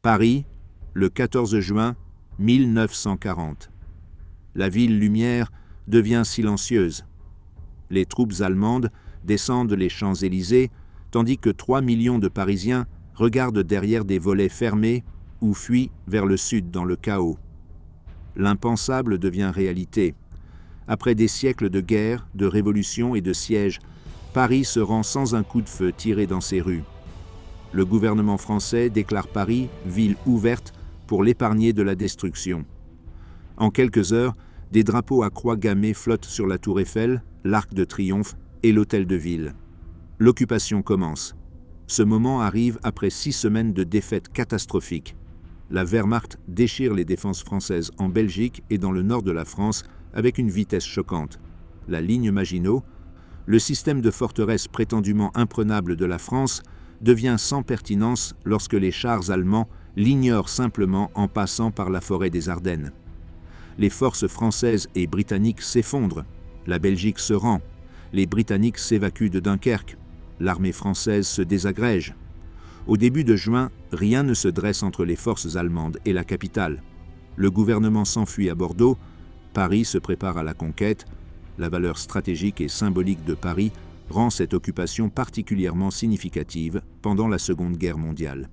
Paris, le 14 juin 1940. La ville lumière devient silencieuse. Les troupes allemandes descendent les Champs-Élysées, tandis que 3 millions de Parisiens regardent derrière des volets fermés ou fuient vers le sud dans le chaos. L'impensable devient réalité. Après des siècles de guerre, de révolution et de sièges, Paris se rend sans un coup de feu tiré dans ses rues. Le gouvernement français déclare Paris ville ouverte pour l'épargner de la destruction. En quelques heures, des drapeaux à croix gammées flottent sur la tour Eiffel, l'Arc de Triomphe et l'Hôtel de Ville. L'occupation commence. Ce moment arrive après 6 semaines de défaites catastrophiques. La Wehrmacht déchire les défenses françaises en Belgique et dans le nord de la France avec une vitesse choquante. La ligne Maginot, le système de forteresse prétendument imprenable de la France, devient sans pertinence lorsque les chars allemands l'ignorent simplement en passant par la forêt des Ardennes. Les forces françaises et britanniques s'effondrent. La Belgique se rend. Les Britanniques s'évacuent de Dunkerque. L'armée française se désagrège. Au début de juin, rien ne se dresse entre les forces allemandes et la capitale. Le gouvernement s'enfuit à Bordeaux. Paris se prépare à la conquête. La valeur stratégique et symbolique de Paris rend cette occupation particulièrement significative pendant la Seconde Guerre mondiale.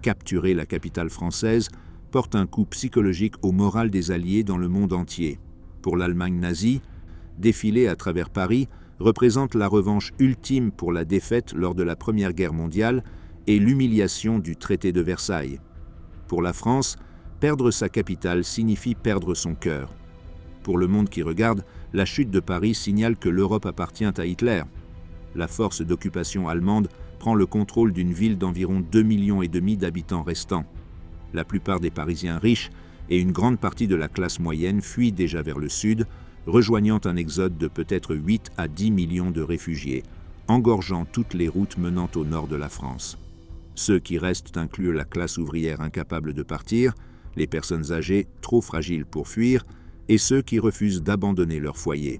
Capturer la capitale française porte un coup psychologique au moral des Alliés dans le monde entier. Pour l'Allemagne nazie, défiler à travers Paris représente la revanche ultime pour la défaite lors de la Première Guerre mondiale et l'humiliation du traité de Versailles. Pour la France, perdre sa capitale signifie perdre son cœur. Pour le monde qui regarde, la chute de Paris signale que l'Europe appartient à Hitler. La force d'occupation allemande prend le contrôle d'une ville d'environ 2,5 millions d'habitants restants. La plupart des Parisiens riches et une grande partie de la classe moyenne fuient déjà vers le sud, rejoignant un exode de peut-être 8 à 10 millions de réfugiés, engorgeant toutes les routes menant au nord de la France. Ceux qui restent incluent la classe ouvrière incapable de partir, les personnes âgées trop fragiles pour fuir, et ceux qui refusent d'abandonner leur foyer.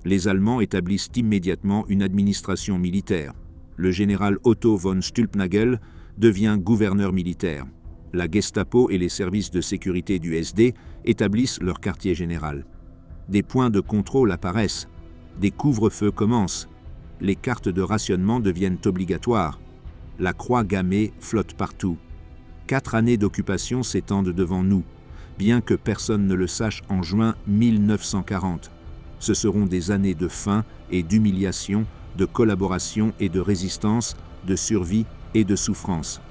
Les Allemands établissent immédiatement une administration militaire. Le général Otto von Stülpnagel devient gouverneur militaire. La Gestapo et les services de sécurité du SD établissent leur quartier général. Des points de contrôle apparaissent. Des couvre-feux commencent. Les cartes de rationnement deviennent obligatoires. La croix gammée flotte partout. 4 années d'occupation s'étendent devant nous, bien que personne ne le sache en juin 1940. Ce seront des années de faim et d'humiliation, de collaboration et de résistance, de survie et de souffrance.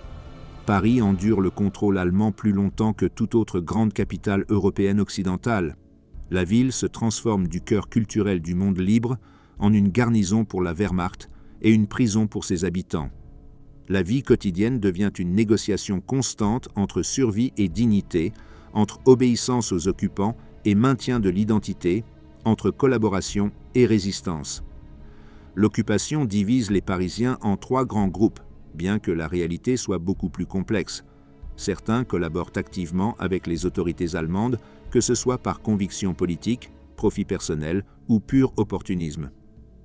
Paris endure le contrôle allemand plus longtemps que toute autre grande capitale européenne occidentale. La ville se transforme du cœur culturel du monde libre en une garnison pour la Wehrmacht et une prison pour ses habitants. La vie quotidienne devient une négociation constante entre survie et dignité, entre obéissance aux occupants et maintien de l'identité, entre collaboration et résistance. L'occupation divise les Parisiens en 3 grands groupes, bien que la réalité soit beaucoup plus complexe. Certains collaborent activement avec les autorités allemandes, que ce soit par conviction politique, profit personnel ou pur opportunisme.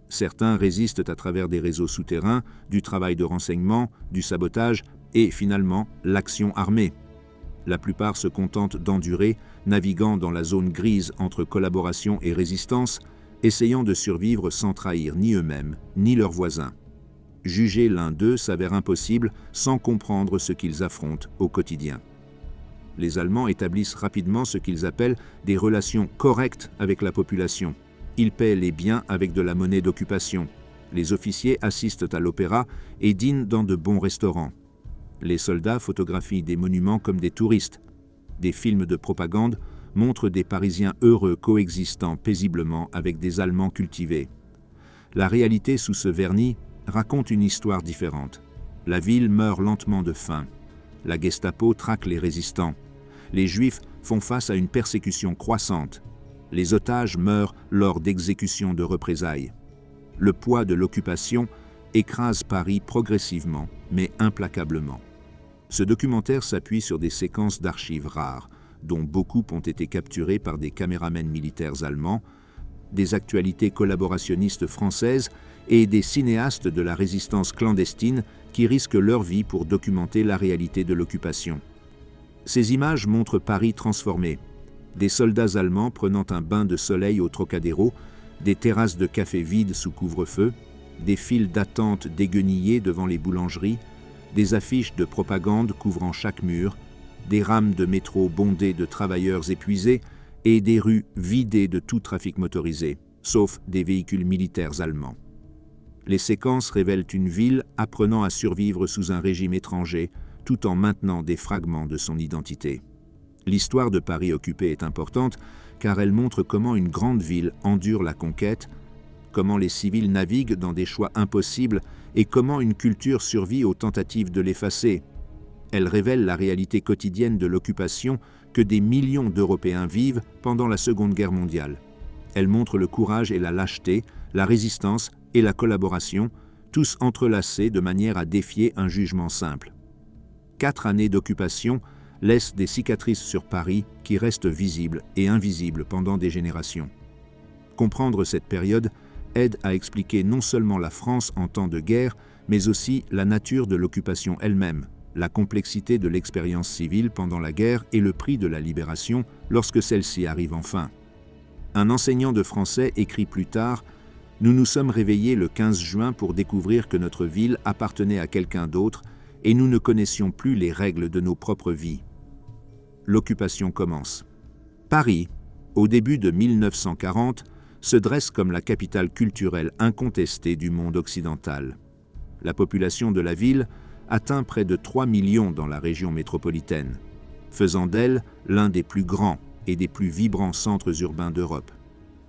Certains résistent à travers des réseaux souterrains, du travail de renseignement, du sabotage et finalement l'action armée. La plupart se contentent d'endurer, naviguant dans la zone grise entre collaboration et résistance, essayant de survivre sans trahir ni eux-mêmes, ni leurs voisins. Juger l'un d'eux s'avère impossible sans comprendre ce qu'ils affrontent au quotidien. Les Allemands établissent rapidement ce qu'ils appellent des relations correctes avec la population. Ils paient les biens avec de la monnaie d'occupation. Les officiers assistent à l'opéra et dînent dans de bons restaurants. Les soldats photographient des monuments comme des touristes. Des films de propagande montrent des Parisiens heureux coexistant paisiblement avec des Allemands cultivés. La réalité sous ce vernis raconte une histoire différente. La ville meurt lentement de faim. La Gestapo traque les résistants. Les Juifs font face à une persécution croissante. Les otages meurent lors d'exécutions de représailles. Le poids de l'occupation écrase Paris progressivement, mais implacablement. Ce documentaire s'appuie sur des séquences d'archives rares, dont beaucoup ont été capturées par des caméramens militaires allemands, des actualités collaborationnistes françaises et des cinéastes de la résistance clandestine qui risquent leur vie pour documenter la réalité de l'occupation. Ces images montrent Paris transformé. Des soldats allemands prenant un bain de soleil au Trocadéro, des terrasses de café vides sous couvre-feu, des files d'attente déguenillées devant les boulangeries, des affiches de propagande couvrant chaque mur, des rames de métro bondées de travailleurs épuisés et des rues vidées de tout trafic motorisé, sauf des véhicules militaires allemands. Les séquences révèlent une ville apprenant à survivre sous un régime étranger, tout en maintenant des fragments de son identité. L'histoire de Paris occupé est importante car elle montre comment une grande ville endure la conquête, comment les civils naviguent dans des choix impossibles et comment une culture survit aux tentatives de l'effacer. Elle révèle la réalité quotidienne de l'occupation que des millions d'Européens vivent pendant la Seconde Guerre mondiale. Elle montre le courage et la lâcheté, la résistance et la collaboration, tous entrelacés de manière à défier un jugement simple. 4 années d'occupation laissent des cicatrices sur Paris qui restent visibles et invisibles pendant des générations. Comprendre cette période aide à expliquer non seulement la France en temps de guerre, mais aussi la nature de l'occupation elle-même, la complexité de l'expérience civile pendant la guerre et le prix de la libération lorsque celle-ci arrive enfin. Un enseignant de français écrit plus tard « Nous nous sommes réveillés le 15 juin pour découvrir que notre ville appartenait à quelqu'un d'autre et nous ne connaissions plus les règles de nos propres vies. » L'occupation commence. Paris, au début de 1940, se dresse comme la capitale culturelle incontestée du monde occidental. La population de la ville atteint près de 3 millions dans la région métropolitaine, faisant d'elle l'un des plus grands et des plus vibrants centres urbains d'Europe.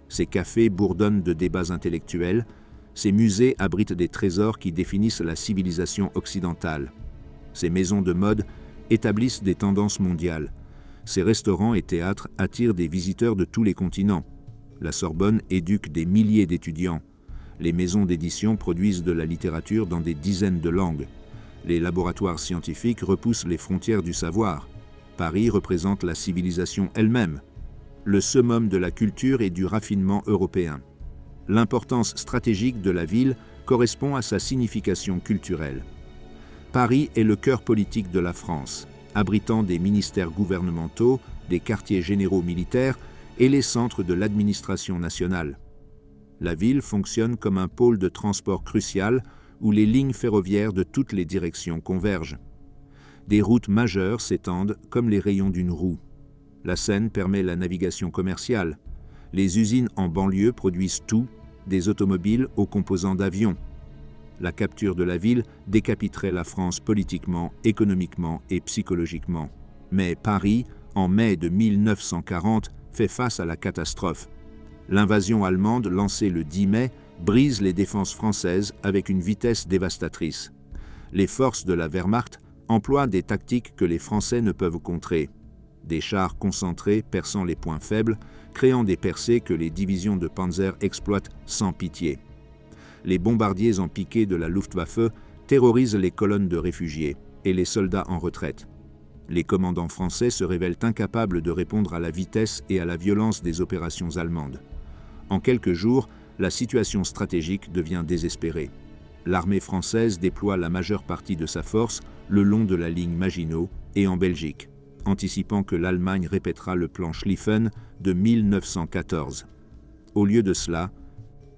Ses cafés bourdonnent de débats intellectuels, ses musées abritent des trésors qui définissent la civilisation occidentale. Ses maisons de mode établissent des tendances mondiales. Ses restaurants et théâtres attirent des visiteurs de tous les continents. La Sorbonne éduque des milliers d'étudiants. Les maisons d'édition produisent de la littérature dans des dizaines de langues. Les laboratoires scientifiques repoussent les frontières du savoir. Paris représente la civilisation elle-même, le summum de la culture et du raffinement européen. L'importance stratégique de la ville correspond à sa signification culturelle. Paris est le cœur politique de la France, abritant des ministères gouvernementaux, des quartiers généraux militaires et les centres de l'administration nationale. La ville fonctionne comme un pôle de transport crucial où les lignes ferroviaires de toutes les directions convergent. Des routes majeures s'étendent comme les rayons d'une roue. La Seine permet la navigation commerciale. Les usines en banlieue produisent tout, des automobiles aux composants d'avions. La capture de la ville décapiterait la France politiquement, économiquement et psychologiquement. Mais Paris, en mai de 1940, fait face à la catastrophe. L'invasion allemande, lancée le 10 mai, brise les défenses françaises avec une vitesse dévastatrice. Les forces de la Wehrmacht emploient des tactiques que les Français ne peuvent contrer. Des chars concentrés perçant les points faibles, créant des percées que les divisions de Panzer exploitent sans pitié. Les bombardiers en piqué de la Luftwaffe terrorisent les colonnes de réfugiés et les soldats en retraite. Les commandants français se révèlent incapables de répondre à la vitesse et à la violence des opérations allemandes. En quelques jours, la situation stratégique devient désespérée. L'armée française déploie la majeure partie de sa force le long de la ligne Maginot et en Belgique, anticipant que l'Allemagne répétera le plan Schlieffen de 1914. Au lieu de cela,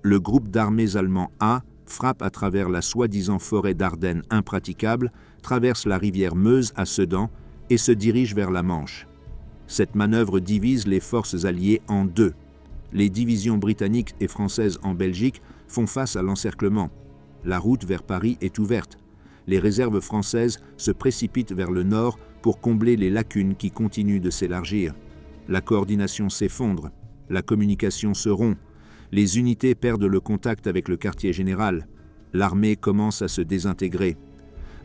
le groupe d'armées allemand A frappe à travers la soi-disant forêt d'Ardennes impraticable, traverse la rivière Meuse à Sedan et se dirige vers la Manche. Cette manœuvre divise les forces alliées en deux. Les divisions britanniques et françaises en Belgique font face à l'encerclement. La route vers Paris est ouverte. Les réserves françaises se précipitent vers le nord pour combler les lacunes qui continuent de s'élargir. La coordination s'effondre, la communication se rompt, les unités perdent le contact avec le quartier général, l'armée commence à se désintégrer.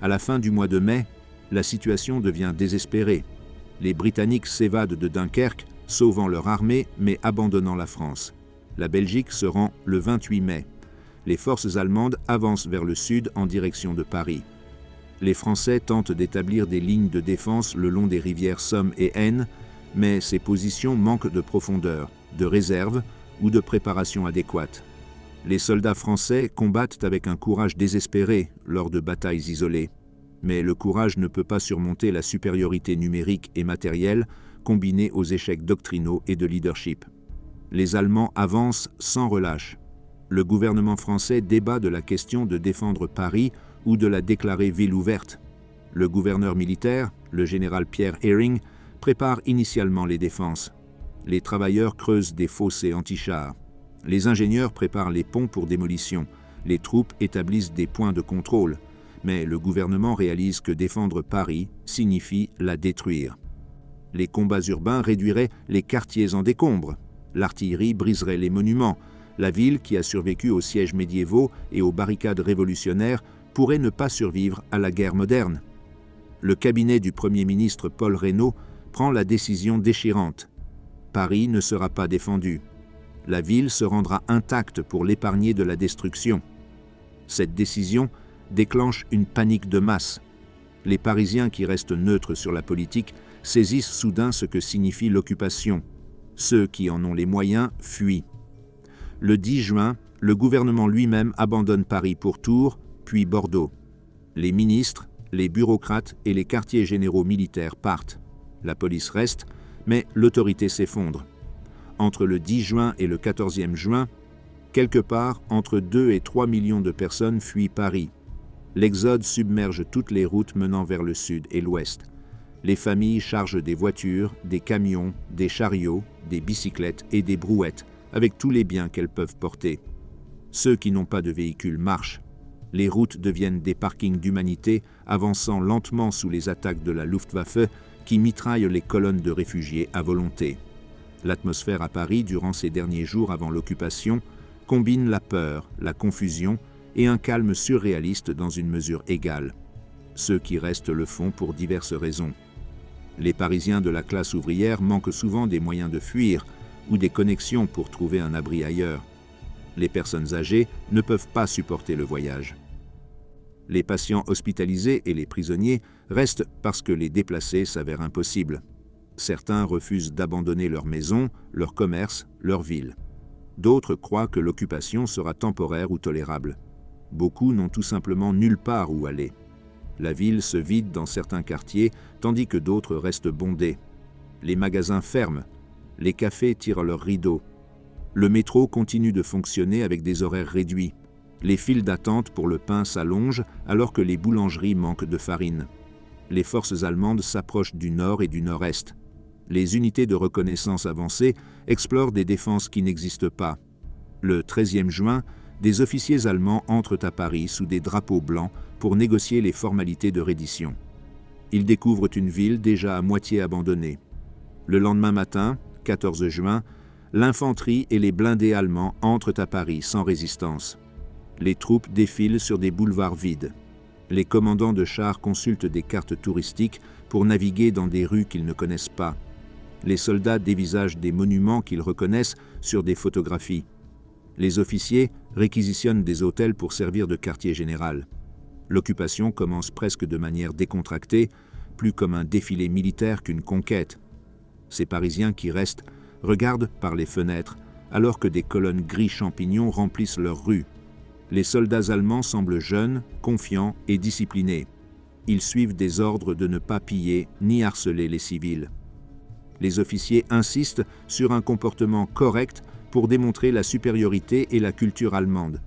À la fin du mois de mai, la situation devient désespérée. Les Britanniques s'évadent de Dunkerque, sauvant leur armée mais abandonnant la France. La Belgique se rend le 28 mai. Les forces allemandes avancent vers le sud en direction de Paris. Les Français tentent d'établir des lignes de défense le long des rivières Somme et Aisne, mais ces positions manquent de profondeur, de réserve ou de préparation adéquate. Les soldats français combattent avec un courage désespéré lors de batailles isolées. Mais le courage ne peut pas surmonter la supériorité numérique et matérielle combinée aux échecs doctrinaux et de leadership. Les Allemands avancent sans relâche. Le gouvernement français débat de la question de défendre Paris ou de la déclarer ville ouverte. Le gouverneur militaire, le général Pierre Hering, prépare initialement les défenses. Les travailleurs creusent des fossés anti-chars. Les ingénieurs préparent les ponts pour démolition. Les troupes établissent des points de contrôle. Mais le gouvernement réalise que défendre Paris signifie la détruire. Les combats urbains réduiraient les quartiers en décombres. L'artillerie briserait les monuments. La ville, qui a survécu aux sièges médiévaux et aux barricades révolutionnaires, pourrait ne pas survivre à la guerre moderne. Le cabinet du Premier ministre Paul Reynaud prend la décision déchirante. Paris ne sera pas défendu. La ville se rendra intacte pour l'épargner de la destruction. Cette décision déclenche une panique de masse. Les Parisiens qui restent neutres sur la politique saisissent soudain ce que signifie l'occupation. Ceux qui en ont les moyens fuient. Le 10 juin, le gouvernement lui-même abandonne Paris pour Tours, puis Bordeaux. Les ministres, les bureaucrates et les quartiers généraux militaires partent. La police reste, mais l'autorité s'effondre. Entre le 10 juin et le 14e juin, quelque part entre 2 et 3 millions de personnes fuient Paris. L'exode submerge toutes les routes menant vers le sud et l'ouest. Les familles chargent des voitures, des camions, des chariots, des bicyclettes et des brouettes, avec tous les biens qu'elles peuvent porter. Ceux qui n'ont pas de véhicules marchent. Les routes deviennent des parkings d'humanité, avançant lentement sous les attaques de la Luftwaffe qui mitraille les colonnes de réfugiés à volonté. L'atmosphère à Paris, durant ces derniers jours avant l'occupation, combine la peur, la confusion et un calme surréaliste dans une mesure égale. Ceux qui restent le font pour diverses raisons. Les Parisiens de la classe ouvrière manquent souvent des moyens de fuir ou des connexions pour trouver un abri ailleurs. Les personnes âgées ne peuvent pas supporter le voyage. Les patients hospitalisés et les prisonniers restent parce que les déplacer s'avère impossible. Certains refusent d'abandonner leur maison, leur commerce, leur ville. D'autres croient que l'occupation sera temporaire ou tolérable. Beaucoup n'ont tout simplement nulle part où aller. La ville se vide dans certains quartiers, tandis que d'autres restent bondés. Les magasins ferment. Les cafés tirent leurs rideaux. Le métro continue de fonctionner avec des horaires réduits. Les files d'attente pour le pain s'allongent alors que les boulangeries manquent de farine. Les forces allemandes s'approchent du nord et du nord-est. Les unités de reconnaissance avancées explorent des défenses qui n'existent pas. Le 13e juin, des officiers allemands entrent à Paris sous des drapeaux blancs pour négocier les formalités de reddition. Ils découvrent une ville déjà à moitié abandonnée. Le lendemain matin, 14 juin, l'infanterie et les blindés allemands entrent à Paris sans résistance. Les troupes défilent sur des boulevards vides. Les commandants de chars consultent des cartes touristiques pour naviguer dans des rues qu'ils ne connaissent pas. Les soldats dévisagent des monuments qu'ils reconnaissent sur des photographies. Les officiers réquisitionnent des hôtels pour servir de quartier général. L'occupation commence presque de manière décontractée, plus comme un défilé militaire qu'une conquête. Ces Parisiens qui restent regardent par les fenêtres, alors que des colonnes gris champignons remplissent leurs rues. Les soldats allemands semblent jeunes, confiants et disciplinés. Ils suivent des ordres de ne pas piller ni harceler les civils. Les officiers insistent sur un comportement correct pour démontrer la supériorité et la culture allemande.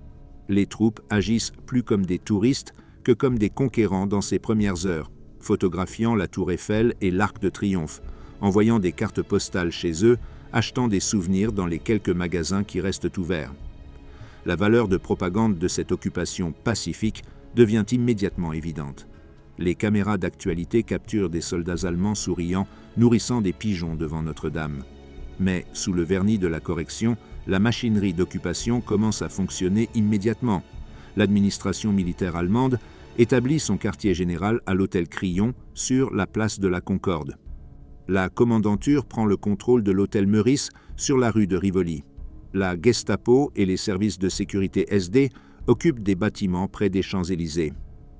Les troupes agissent plus comme des touristes que comme des conquérants dans ces premières heures, photographiant la tour Eiffel et l'Arc de Triomphe, envoyant des cartes postales chez eux, achetant des souvenirs dans les quelques magasins qui restent ouverts. La valeur de propagande de cette occupation pacifique devient immédiatement évidente. Les caméras d'actualité capturent des soldats allemands souriant, nourrissant des pigeons devant Notre-Dame. Mais, sous le vernis de la correction, la machinerie d'occupation commence à fonctionner immédiatement. L'administration militaire allemande établit son quartier général à l'hôtel Crillon, sur la place de la Concorde. La commandanture prend le contrôle de l'hôtel Meurice, sur la rue de Rivoli. La Gestapo et les services de sécurité SD occupent des bâtiments près des Champs-Élysées.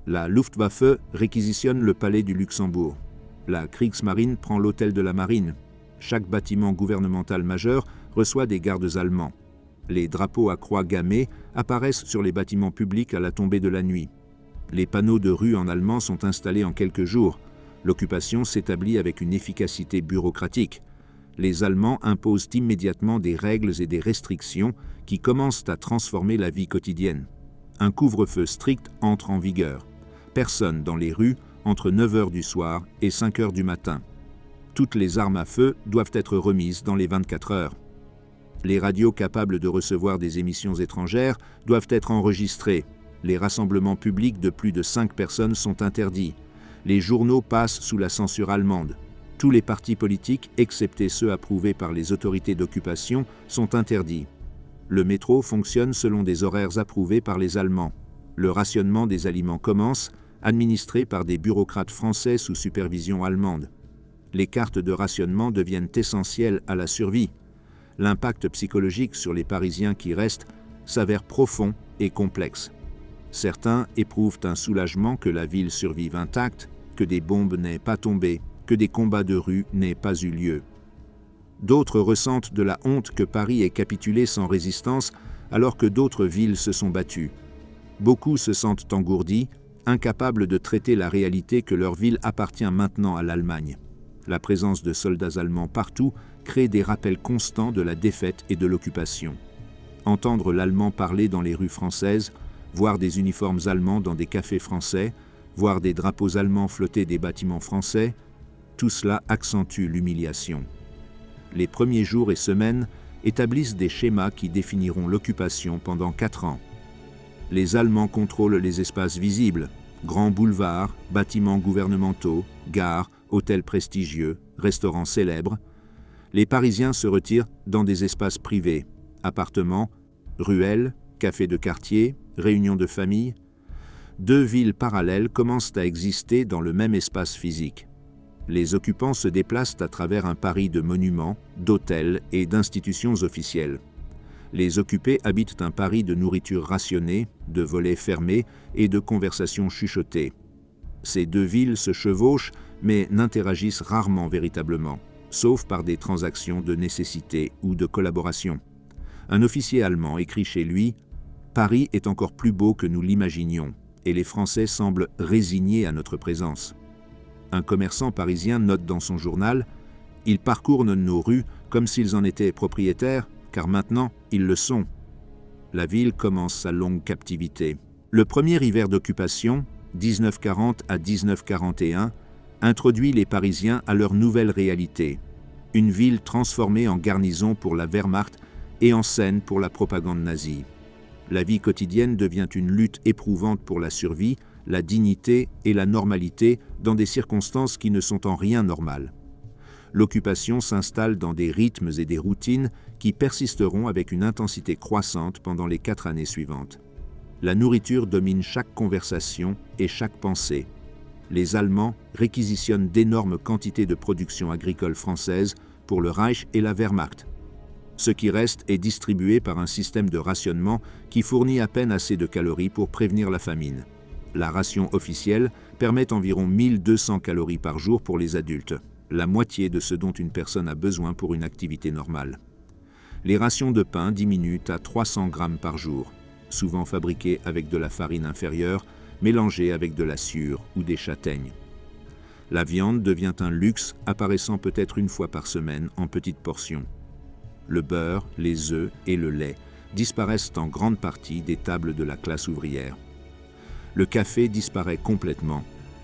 La Luftwaffe réquisitionne le palais du Luxembourg. La Kriegsmarine prend l'hôtel de la Marine. Chaque bâtiment gouvernemental majeur reçoit des gardes allemands. Les drapeaux à croix gammées apparaissent sur les bâtiments publics à la tombée de la nuit. Les panneaux de rue en allemand sont installés en quelques jours. L'occupation s'établit avec une efficacité bureaucratique. Les Allemands imposent immédiatement des règles et des restrictions qui commencent à transformer la vie quotidienne. Un couvre-feu strict entre en vigueur. Personne dans les rues entre 9 h du soir et 5 h du matin. Toutes les armes à feu doivent être remises dans les 24 heures. Les radios capables de recevoir des émissions étrangères doivent être enregistrées. Les rassemblements publics de plus de 5 personnes sont interdits. Les journaux passent sous la censure allemande. Tous les partis politiques, excepté ceux approuvés par les autorités d'occupation, sont interdits. Le métro fonctionne selon des horaires approuvés par les Allemands. Le rationnement des aliments commence, administré par des bureaucrates français sous supervision allemande. Les cartes de rationnement deviennent essentielles à la survie. L'impact psychologique sur les Parisiens qui restent s'avère profond et complexe. Certains éprouvent un soulagement que la ville survive intacte, que des bombes n'aient pas tombé, que des combats de rue n'aient pas eu lieu. D'autres ressentent de la honte que Paris ait capitulé sans résistance alors que d'autres villes se sont battues. Beaucoup se sentent engourdis, incapables de traiter la réalité que leur ville appartient maintenant à l'Allemagne. La présence de soldats allemands partout crée des rappels constants de la défaite et de l'occupation. Entendre l'allemand parler dans les rues françaises, voir des uniformes allemands dans des cafés français, voir des drapeaux allemands flotter des bâtiments français, tout cela accentue l'humiliation. Les premiers jours et semaines établissent des schémas qui définiront l'occupation pendant 4 ans. Les Allemands contrôlent les espaces visibles, grands boulevards, bâtiments gouvernementaux, gares, hôtels prestigieux, restaurants célèbres. Les Parisiens se retirent dans des espaces privés, appartements, ruelles, cafés de quartier, réunions de famille. 2 villes parallèles commencent à exister dans le même espace physique. Les occupants se déplacent à travers un Paris de monuments, d'hôtels et d'institutions officielles. Les occupés habitent un Paris de nourriture rationnée, de volets fermés et de conversations chuchotées. Ces 2 villes se chevauchent mais n'interagissent rarement véritablement, sauf par des transactions de nécessité ou de collaboration. Un officier allemand écrit chez lui « Paris est encore plus beau que nous l'imaginions, et les Français semblent résignés à notre présence. » Un commerçant parisien note dans son journal « Ils parcourent nos rues comme s'ils en étaient propriétaires, car maintenant, ils le sont. » La ville commence sa longue captivité. Le premier hiver d'occupation, 1940 à 1941, introduit les Parisiens à leur nouvelle réalité. Une ville transformée en garnison pour la Wehrmacht et en scène pour la propagande nazie. La vie quotidienne devient une lutte éprouvante pour la survie, la dignité et la normalité dans des circonstances qui ne sont en rien normales. L'occupation s'installe dans des rythmes et des routines qui persisteront avec une intensité croissante pendant les 4 années suivantes. La nourriture domine chaque conversation et chaque pensée. Les Allemands réquisitionnent d'énormes quantités de production agricole française pour le Reich et la Wehrmacht. Ce qui reste est distribué par un système de rationnement qui fournit à peine assez de calories pour prévenir la famine. La ration officielle permet environ 1200 calories par jour pour les adultes, la moitié de ce dont une personne a besoin pour une activité normale. Les rations de pain diminuent à 300 grammes par jour, souvent fabriquées avec de la farine inférieure, mélangée avec de la sciure ou des châtaignes. La viande devient un luxe apparaissant peut-être une fois par semaine en petites portions. Le beurre, les œufs et le lait disparaissent en grande partie des tables de la classe ouvrière. Le café disparaît complètement,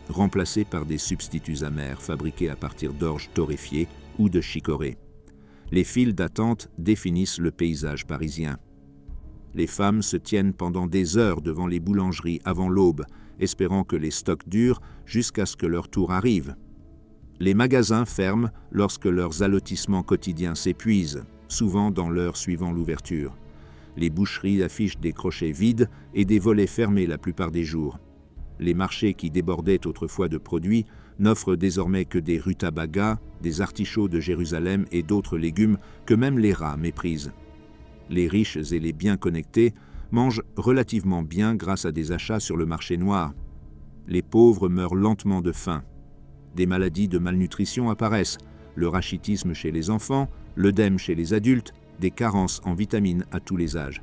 remplacé par des substituts amers fabriqués à partir d'orge torréfiée ou de chicorée. Les files d'attente définissent le paysage parisien. Les femmes se tiennent pendant des heures devant les boulangeries avant l'aube, espérant que les stocks durent jusqu'à ce que leur tour arrive. Les magasins ferment lorsque leurs allotissements quotidiens s'épuisent, souvent dans l'heure suivant l'ouverture. Les boucheries affichent des crochets vides et des volets fermés la plupart des jours. Les marchés qui débordaient autrefois de produits n'offrent désormais que des rutabagas, des artichauts de Jérusalem et d'autres légumes que même les rats méprisent. Les riches et les bien connectés mangent relativement bien grâce à des achats sur le marché noir. Les pauvres meurent lentement de faim. Des maladies de malnutrition apparaissent, le rachitisme chez les enfants, l'œdème chez les adultes des carences en vitamines à tous les âges.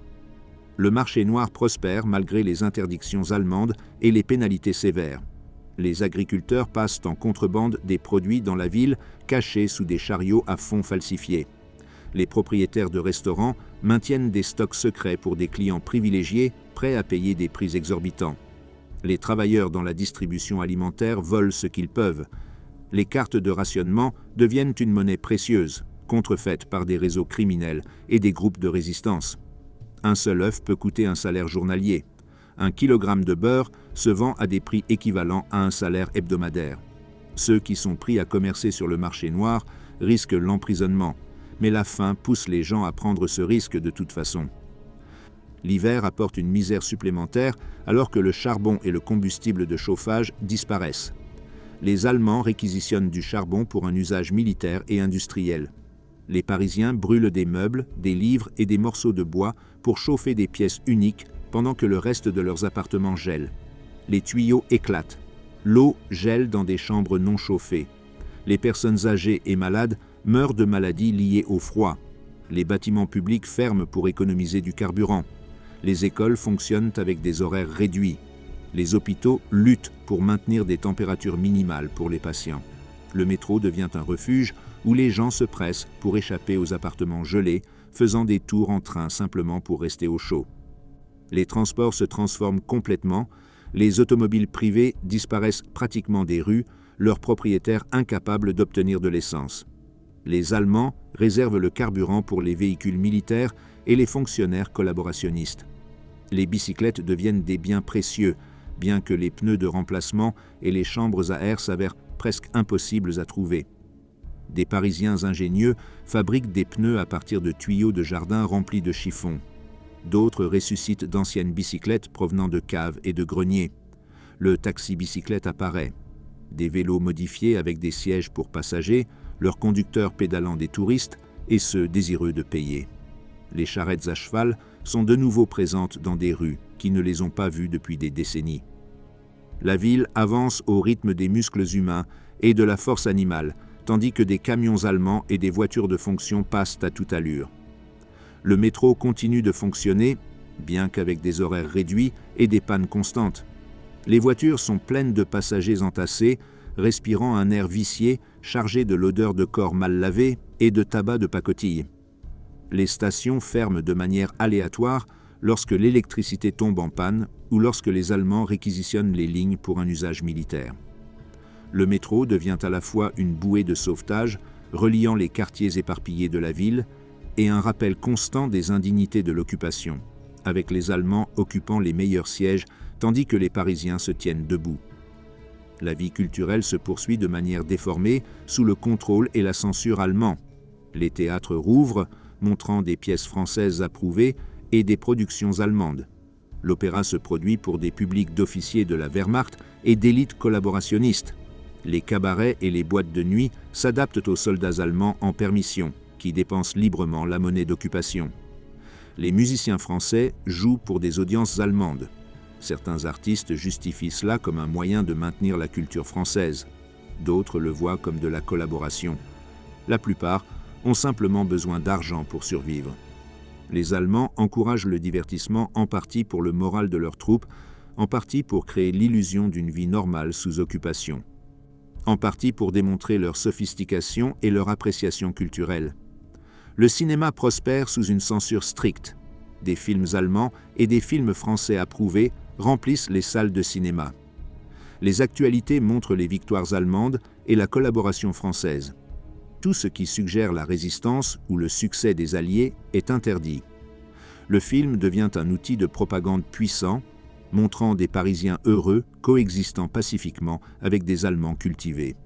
Le marché noir prospère malgré les interdictions allemandes et les pénalités sévères. Les agriculteurs passent en contrebande des produits dans la ville cachés sous des chariots à fond falsifiés. Les propriétaires de restaurants maintiennent des stocks secrets pour des clients privilégiés prêts à payer des prix exorbitants. Les travailleurs dans la distribution alimentaire volent ce qu'ils peuvent. Les cartes de rationnement deviennent une monnaie précieuse, contrefaite par des réseaux criminels et des groupes de résistance. Un seul œuf peut coûter un salaire journalier. Un kilogramme de beurre se vend à des prix équivalents à un salaire hebdomadaire. Ceux qui sont pris à commercer sur le marché noir risquent l'emprisonnement, mais la faim pousse les gens à prendre ce risque de toute façon. L'hiver apporte une misère supplémentaire alors que le charbon et le combustible de chauffage disparaissent. Les Allemands réquisitionnent du charbon pour un usage militaire et industriel. Les Parisiens brûlent des meubles, des livres et des morceaux de bois pour chauffer des pièces uniques pendant que le reste de leurs appartements gèle. Les tuyaux éclatent. L'eau gèle dans des chambres non chauffées. Les personnes âgées et malades meurent de maladies liées au froid. Les bâtiments publics ferment pour économiser du carburant. Les écoles fonctionnent avec des horaires réduits. Les hôpitaux luttent pour maintenir des températures minimales pour les patients. Le métro devient un refuge où les gens se pressent pour échapper aux appartements gelés, faisant des tours en train simplement pour rester au chaud. Les transports se transforment complètement, les automobiles privées disparaissent pratiquement des rues, leurs propriétaires incapables d'obtenir de l'essence. Les Allemands réservent le carburant pour les véhicules militaires et les fonctionnaires collaborationnistes. Les bicyclettes deviennent des biens précieux, bien que les pneus de remplacement et les chambres à air s'avèrent presque impossibles à trouver. Des Parisiens ingénieux fabriquent des pneus à partir de tuyaux de jardin remplis de chiffons. D'autres ressuscitent d'anciennes bicyclettes provenant de caves et de greniers. Le taxi-bicyclette apparaît. Des vélos modifiés avec des sièges pour passagers, leurs conducteurs pédalant des touristes et ceux désireux de payer. Les charrettes à cheval sont de nouveau présentes dans des rues qui ne les ont pas vues depuis des décennies. La ville avance au rythme des muscles humains et de la force animale, tandis que des camions allemands et des voitures de fonction passent à toute allure. Le métro continue de fonctionner, bien qu'avec des horaires réduits et des pannes constantes. Les voitures sont pleines de passagers entassés, respirant un air vicié, chargé de l'odeur de corps mal lavés et de tabac de pacotille. Les stations ferment de manière aléatoire lorsque l'électricité tombe en panne ou lorsque les Allemands réquisitionnent les lignes pour un usage militaire. Le métro devient à la fois une bouée de sauvetage, reliant les quartiers éparpillés de la ville, et un rappel constant des indignités de l'occupation, avec les Allemands occupant les meilleurs sièges tandis que les Parisiens se tiennent debout. La vie culturelle se poursuit de manière déformée sous le contrôle et la censure allemands. Les théâtres rouvrent, montrant des pièces françaises approuvées et des productions allemandes. L'opéra se produit pour des publics d'officiers de la Wehrmacht et d'élites collaborationnistes. Les cabarets et les boîtes de nuit s'adaptent aux soldats allemands en permission, qui dépensent librement la monnaie d'occupation. Les musiciens français jouent pour des audiences allemandes. Certains artistes justifient cela comme un moyen de maintenir la culture française. D'autres le voient comme de la collaboration. La plupart ont simplement besoin d'argent pour survivre. Les Allemands encouragent le divertissement en partie pour le moral de leurs troupes, en partie pour créer l'illusion d'une vie normale sous occupation, en partie pour démontrer leur sophistication et leur appréciation culturelle. Le cinéma prospère sous une censure stricte. Des films allemands et des films français approuvés remplissent les salles de cinéma. Les actualités montrent les victoires allemandes et la collaboration française. Tout ce qui suggère la résistance ou le succès des Alliés est interdit. Le film devient un outil de propagande puissant, montrant des Parisiens heureux coexistant pacifiquement avec des Allemands cultivés.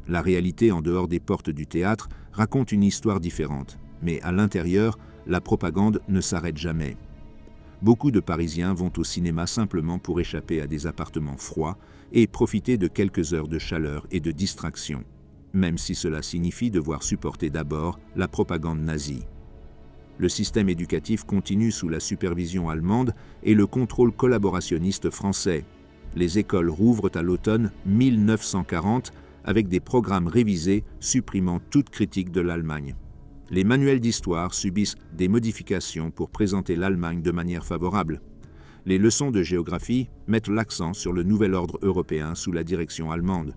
La réalité en dehors des portes du théâtre raconte une histoire différente, mais à l'intérieur, la propagande ne s'arrête jamais. Beaucoup de Parisiens vont au cinéma simplement pour échapper à des appartements froids et profiter de quelques heures de chaleur et de distraction, même si cela signifie devoir supporter d'abord la propagande nazie. Le système éducatif continue sous la supervision allemande et le contrôle collaborationniste français. Les écoles rouvrent à l'automne 1940 avec des programmes révisés supprimant toute critique de l'Allemagne. Les manuels d'histoire subissent des modifications pour présenter l'Allemagne de manière favorable. Les leçons de géographie mettent l'accent sur le nouvel ordre européen sous la direction allemande.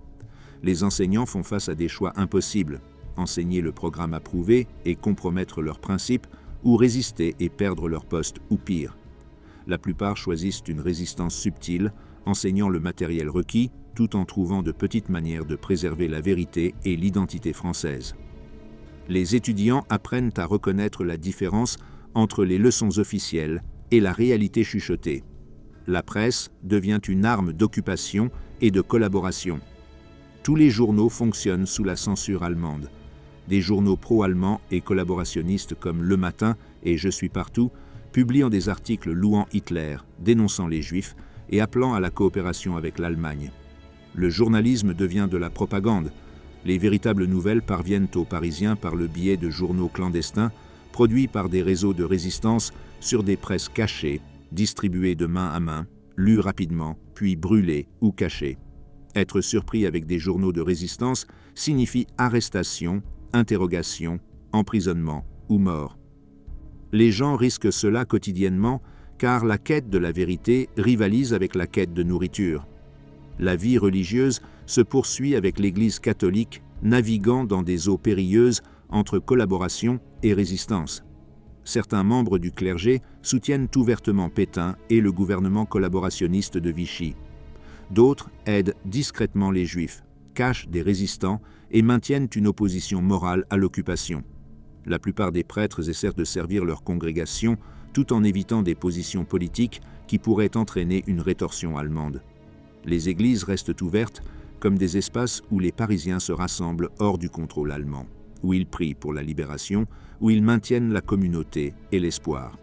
Les enseignants font face à des choix impossibles, enseigner le programme approuvé et compromettre leurs principes, ou résister et perdre leur poste, ou pire. La plupart choisissent une résistance subtile, enseignant le matériel requis, tout en trouvant de petites manières de préserver la vérité et l'identité française. Les étudiants apprennent à reconnaître la différence entre les leçons officielles et la réalité chuchotée. La presse devient une arme d'occupation et de collaboration. Tous les journaux fonctionnent sous la censure allemande. Des journaux pro-allemands et collaborationnistes comme Le Matin et Je suis partout publiant des articles louant Hitler, dénonçant les Juifs et appelant à la coopération avec l'Allemagne. Le journalisme devient de la propagande. Les véritables nouvelles parviennent aux Parisiens par le biais de journaux clandestins, produits par des réseaux de résistance sur des presses cachées, distribuées de main à main, lues rapidement, puis brûlées ou cachées. Être surpris avec des journaux de résistance signifie arrestation, interrogation, emprisonnement ou mort. Les gens risquent cela quotidiennement car la quête de la vérité rivalise avec la quête de nourriture. La vie religieuse se poursuit avec l'Église catholique, naviguant dans des eaux périlleuses entre collaboration et résistance. Certains membres du clergé soutiennent ouvertement Pétain et le gouvernement collaborationniste de Vichy. D'autres aident discrètement les Juifs, cachent des résistants et maintiennent une opposition morale à l'occupation. La plupart des prêtres essaient de servir leur congrégation tout en évitant des positions politiques qui pourraient entraîner une rétorsion allemande. Les églises restent ouvertes comme des espaces où les Parisiens se rassemblent hors du contrôle allemand, où ils prient pour la libération, où ils maintiennent la communauté et l'espoir.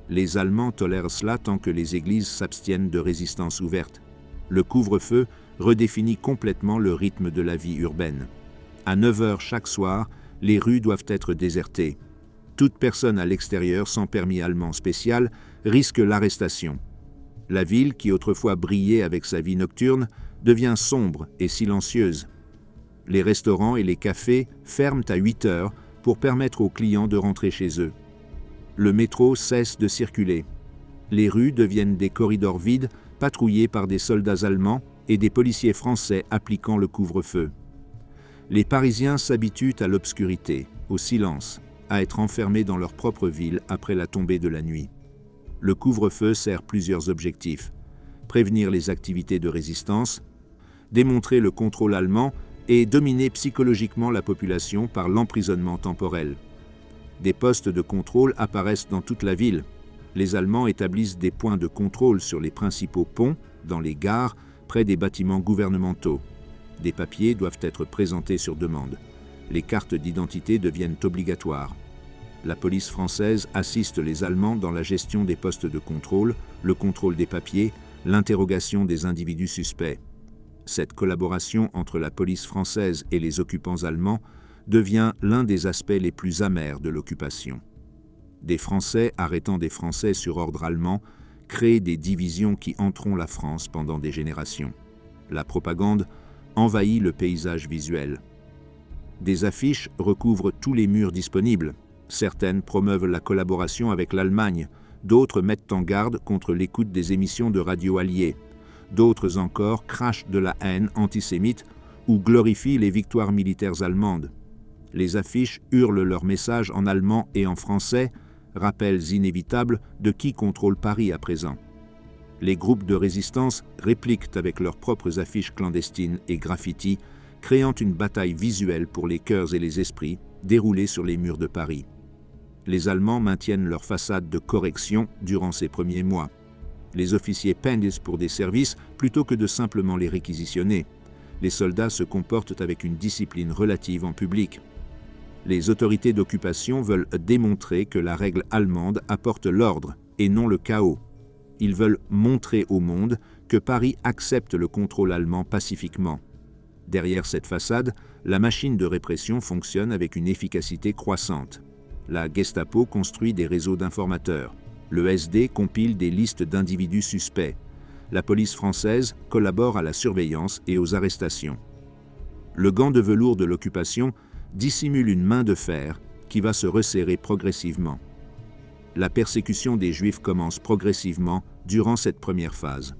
Les Allemands tolèrent cela tant que les églises s'abstiennent de résistance ouverte. Le couvre-feu redéfinit complètement le rythme de la vie urbaine. À 9 heures chaque soir, les rues doivent être désertées. Toute personne à l'extérieur sans permis allemand spécial risque l'arrestation. La ville, qui autrefois brillait avec sa vie nocturne, devient sombre et silencieuse. Les restaurants et les cafés ferment à 8 heures pour permettre aux clients de rentrer chez eux. Le métro cesse de circuler. Les rues deviennent des corridors vides, patrouillés par des soldats allemands et des policiers français appliquant le couvre-feu. Les Parisiens s'habituent à l'obscurité, au silence, à être enfermés dans leur propre ville après la tombée de la nuit. Le couvre-feu sert plusieurs objectifs: prévenir les activités de résistance, démontrer le contrôle allemand et dominer psychologiquement la population par l'emprisonnement temporel. Des postes de contrôle apparaissent dans toute la ville. Les Allemands établissent des points de contrôle sur les principaux ponts, dans les gares, près des bâtiments gouvernementaux. Des papiers doivent être présentés sur demande. Les cartes d'identité deviennent obligatoires. La police française assiste les Allemands dans la gestion des postes de contrôle, le contrôle des papiers, l'interrogation des individus suspects. Cette collaboration entre la police française et les occupants allemands devient l'un des aspects les plus amers de l'occupation. Des Français arrêtant des Français sur ordre allemand créent des divisions qui hanteront la France pendant des générations. La propagande envahit le paysage visuel. Des affiches recouvrent tous les murs disponibles. Certaines promeuvent la collaboration avec l'Allemagne, d'autres mettent en garde contre l'écoute des émissions de radio alliées. D'autres encore crachent de la haine antisémite ou glorifient les victoires militaires allemandes. Les affiches hurlent leurs messages en allemand et en français, rappels inévitables de qui contrôle Paris à présent. Les groupes de résistance répliquent avec leurs propres affiches clandestines et graffitis, créant une bataille visuelle pour les cœurs et les esprits déroulée sur les murs de Paris. Les Allemands maintiennent leur façade de correction durant ces premiers mois. Les officiers pendent pour des services plutôt que de simplement les réquisitionner. Les soldats se comportent avec une discipline relative en public. Les autorités d'occupation veulent démontrer que la règle allemande apporte l'ordre et non le chaos. Ils veulent montrer au monde que Paris accepte le contrôle allemand pacifiquement. Derrière cette façade, la machine de répression fonctionne avec une efficacité croissante. La Gestapo construit des réseaux d'informateurs. Le SD compile des listes d'individus suspects. La police française collabore à la surveillance et aux arrestations. Le gant de velours de l'occupation dissimule une main de fer qui va se resserrer progressivement. La persécution des Juifs commence progressivement durant cette première phase.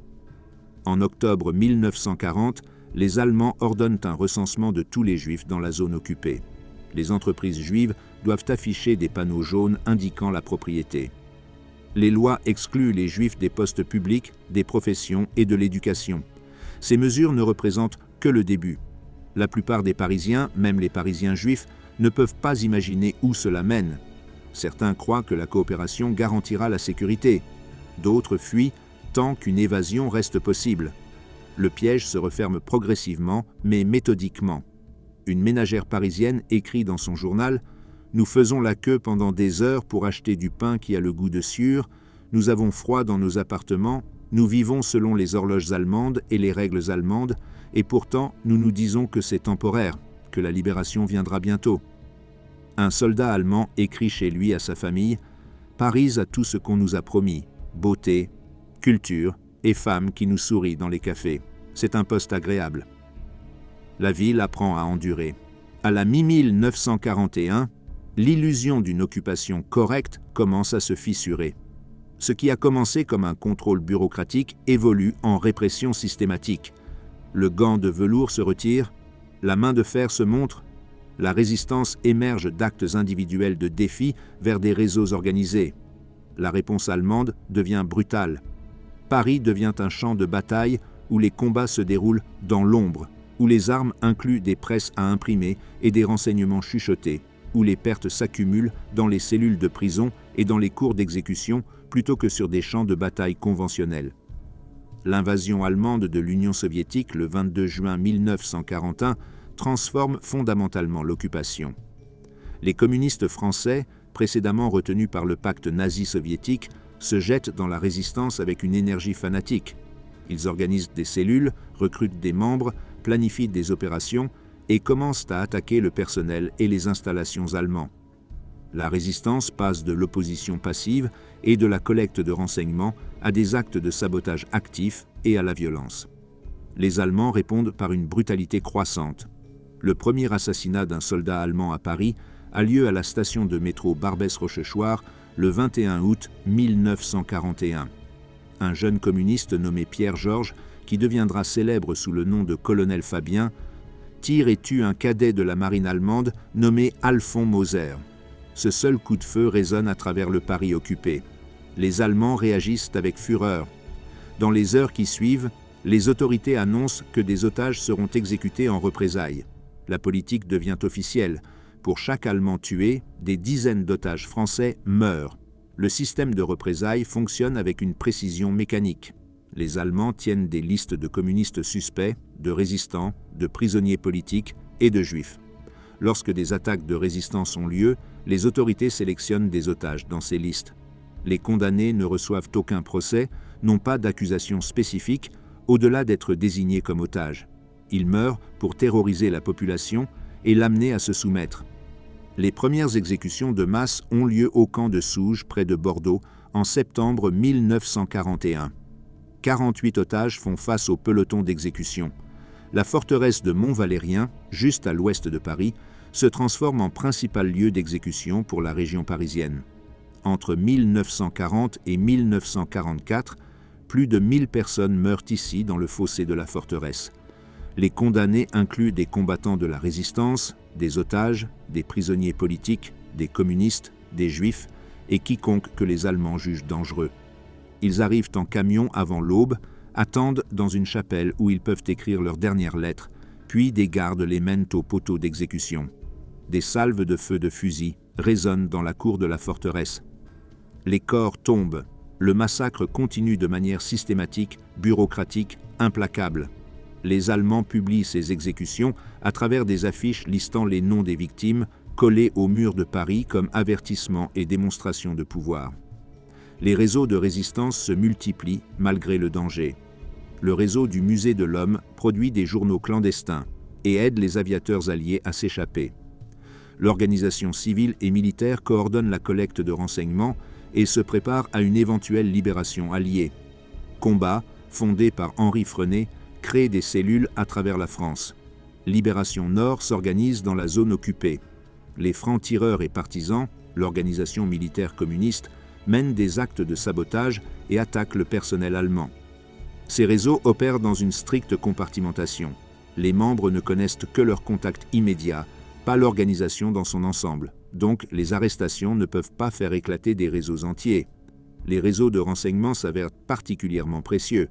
En octobre 1940, les Allemands ordonnent un recensement de tous les Juifs dans la zone occupée. Les entreprises juives doivent afficher des panneaux jaunes indiquant la propriété. Les lois excluent les Juifs des postes publics, des professions et de l'éducation. Ces mesures ne représentent que le début. La plupart des Parisiens, même les Parisiens juifs, ne peuvent pas imaginer où cela mène. Certains croient que la coopération garantira la sécurité. D'autres fuient tant qu'une évasion reste possible. Le piège se referme progressivement, mais méthodiquement. Une ménagère parisienne écrit dans son journal « Nous faisons la queue pendant des heures pour acheter du pain qui a le goût de suur, nous avons froid dans nos appartements, nous vivons selon les horloges allemandes et les règles allemandes, et pourtant nous nous disons que c'est temporaire, que la libération viendra bientôt. » Un soldat allemand écrit chez lui à sa famille « Paris a tout ce qu'on nous a promis, beauté, culture et femmes qui nous sourient dans les cafés. C'est un poste agréable. » La ville apprend à endurer. À la mi-1941, l'illusion d'une occupation correcte commence à se fissurer. Ce qui a commencé comme un contrôle bureaucratique évolue en répression systématique. Le gant de velours se retire, la main de fer se montre, la résistance émerge d'actes individuels de défi vers des réseaux organisés. La réponse allemande devient brutale. Paris devient un champ de bataille où les combats se déroulent dans l'ombre, où les armes incluent des presses à imprimer et des renseignements chuchotés, où les pertes s'accumulent dans les cellules de prison et dans les cours d'exécution plutôt que sur des champs de bataille conventionnels. L'invasion allemande de l'Union soviétique le 22 juin 1941 transforme fondamentalement l'occupation. Les communistes français, précédemment retenus par le pacte nazi-soviétique, se jettent dans la résistance avec une énergie fanatique. Ils organisent des cellules, recrutent des membres, planifient des opérations et commencent à attaquer le personnel et les installations allemands. La résistance passe de l'opposition passive et de la collecte de renseignements à des actes de sabotage actifs et à la violence. Les Allemands répondent par une brutalité croissante. Le premier assassinat d'un soldat allemand à Paris a lieu à la station de métro Barbès-Rochechouart le 21 août 1941. Un jeune communiste nommé Pierre Georges, qui deviendra célèbre sous le nom de colonel Fabien, tire et tue un cadet de la marine allemande nommé Alphonse Moser. Ce seul coup de feu résonne à travers le Paris occupé. Les Allemands réagissent avec fureur. Dans les heures qui suivent, les autorités annoncent que des otages seront exécutés en représailles. La politique devient officielle. Pour chaque Allemand tué, des dizaines d'otages français meurent. Le système de représailles fonctionne avec une précision mécanique. Les Allemands tiennent des listes de communistes suspects, de résistants, de prisonniers politiques et de juifs. Lorsque des attaques de résistance ont lieu, les autorités sélectionnent des otages dans ces listes. Les condamnés ne reçoivent aucun procès, n'ont pas d'accusation spécifique, au-delà d'être désignés comme otages. Ils meurent pour terroriser la population et l'amener à se soumettre. Les premières exécutions de masse ont lieu au camp de Souges, près de Bordeaux, en septembre 1941. 48 otages font face au peloton d'exécution. La forteresse de Mont-Valérien, juste à l'ouest de Paris, se transforme en principal lieu d'exécution pour la région parisienne. Entre 1940 et 1944, plus de 1000 personnes meurent ici dans le fossé de la forteresse. Les condamnés incluent des combattants de la résistance, des otages, des prisonniers politiques, des communistes, des juifs et quiconque que les Allemands jugent dangereux. Ils arrivent en camion avant l'aube, attendent dans une chapelle où ils peuvent écrire leurs dernières lettres, puis des gardes les mènent au poteau d'exécution. Des salves de feu de fusil résonnent dans la cour de la forteresse. Les corps tombent. Le massacre continue de manière systématique, bureaucratique, implacable. Les Allemands publient ces exécutions à travers des affiches listant les noms des victimes, collées aux murs de Paris comme avertissement et démonstration de pouvoir. Les réseaux de résistance se multiplient malgré le danger. Le réseau du Musée de l'Homme produit des journaux clandestins et aide les aviateurs alliés à s'échapper. L'organisation civile et militaire coordonne la collecte de renseignements et se prépare à une éventuelle libération alliée. Combat, fondé par Henri Frenet, crée des cellules à travers la France. Libération Nord s'organise dans la zone occupée. Les francs-tireurs et partisans, l'organisation militaire communiste, mènent des actes de sabotage et attaquent le personnel allemand. Ces réseaux opèrent dans une stricte compartimentation. Les membres ne connaissent que leur contact immédiat, pas l'organisation dans son ensemble. Donc, les arrestations ne peuvent pas faire éclater des réseaux entiers. Les réseaux de renseignement s'avèrent particulièrement précieux.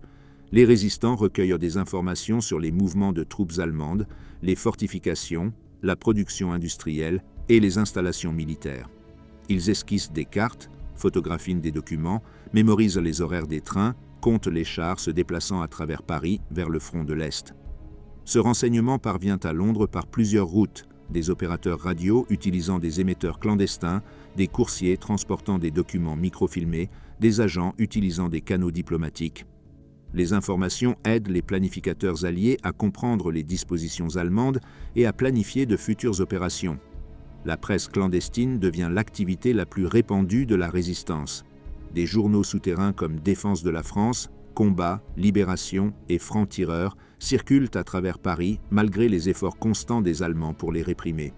Les résistants recueillent des informations sur les mouvements de troupes allemandes, les fortifications, la production industrielle et les installations militaires. Ils esquissent des cartes, photographient des documents, mémorisent les horaires des trains, comptent les chars se déplaçant à travers Paris vers le front de l'Est. Ce renseignement parvient à Londres par plusieurs routes, des opérateurs radio utilisant des émetteurs clandestins, des coursiers transportant des documents microfilmés, des agents utilisant des canaux diplomatiques. Les informations aident les planificateurs alliés à comprendre les dispositions allemandes et à planifier de futures opérations. La presse clandestine devient l'activité la plus répandue de la résistance. Des journaux souterrains comme Défense de la France, Combat, Libération et Francs-tireurs circulent à travers Paris malgré les efforts constants des Allemands pour les réprimer.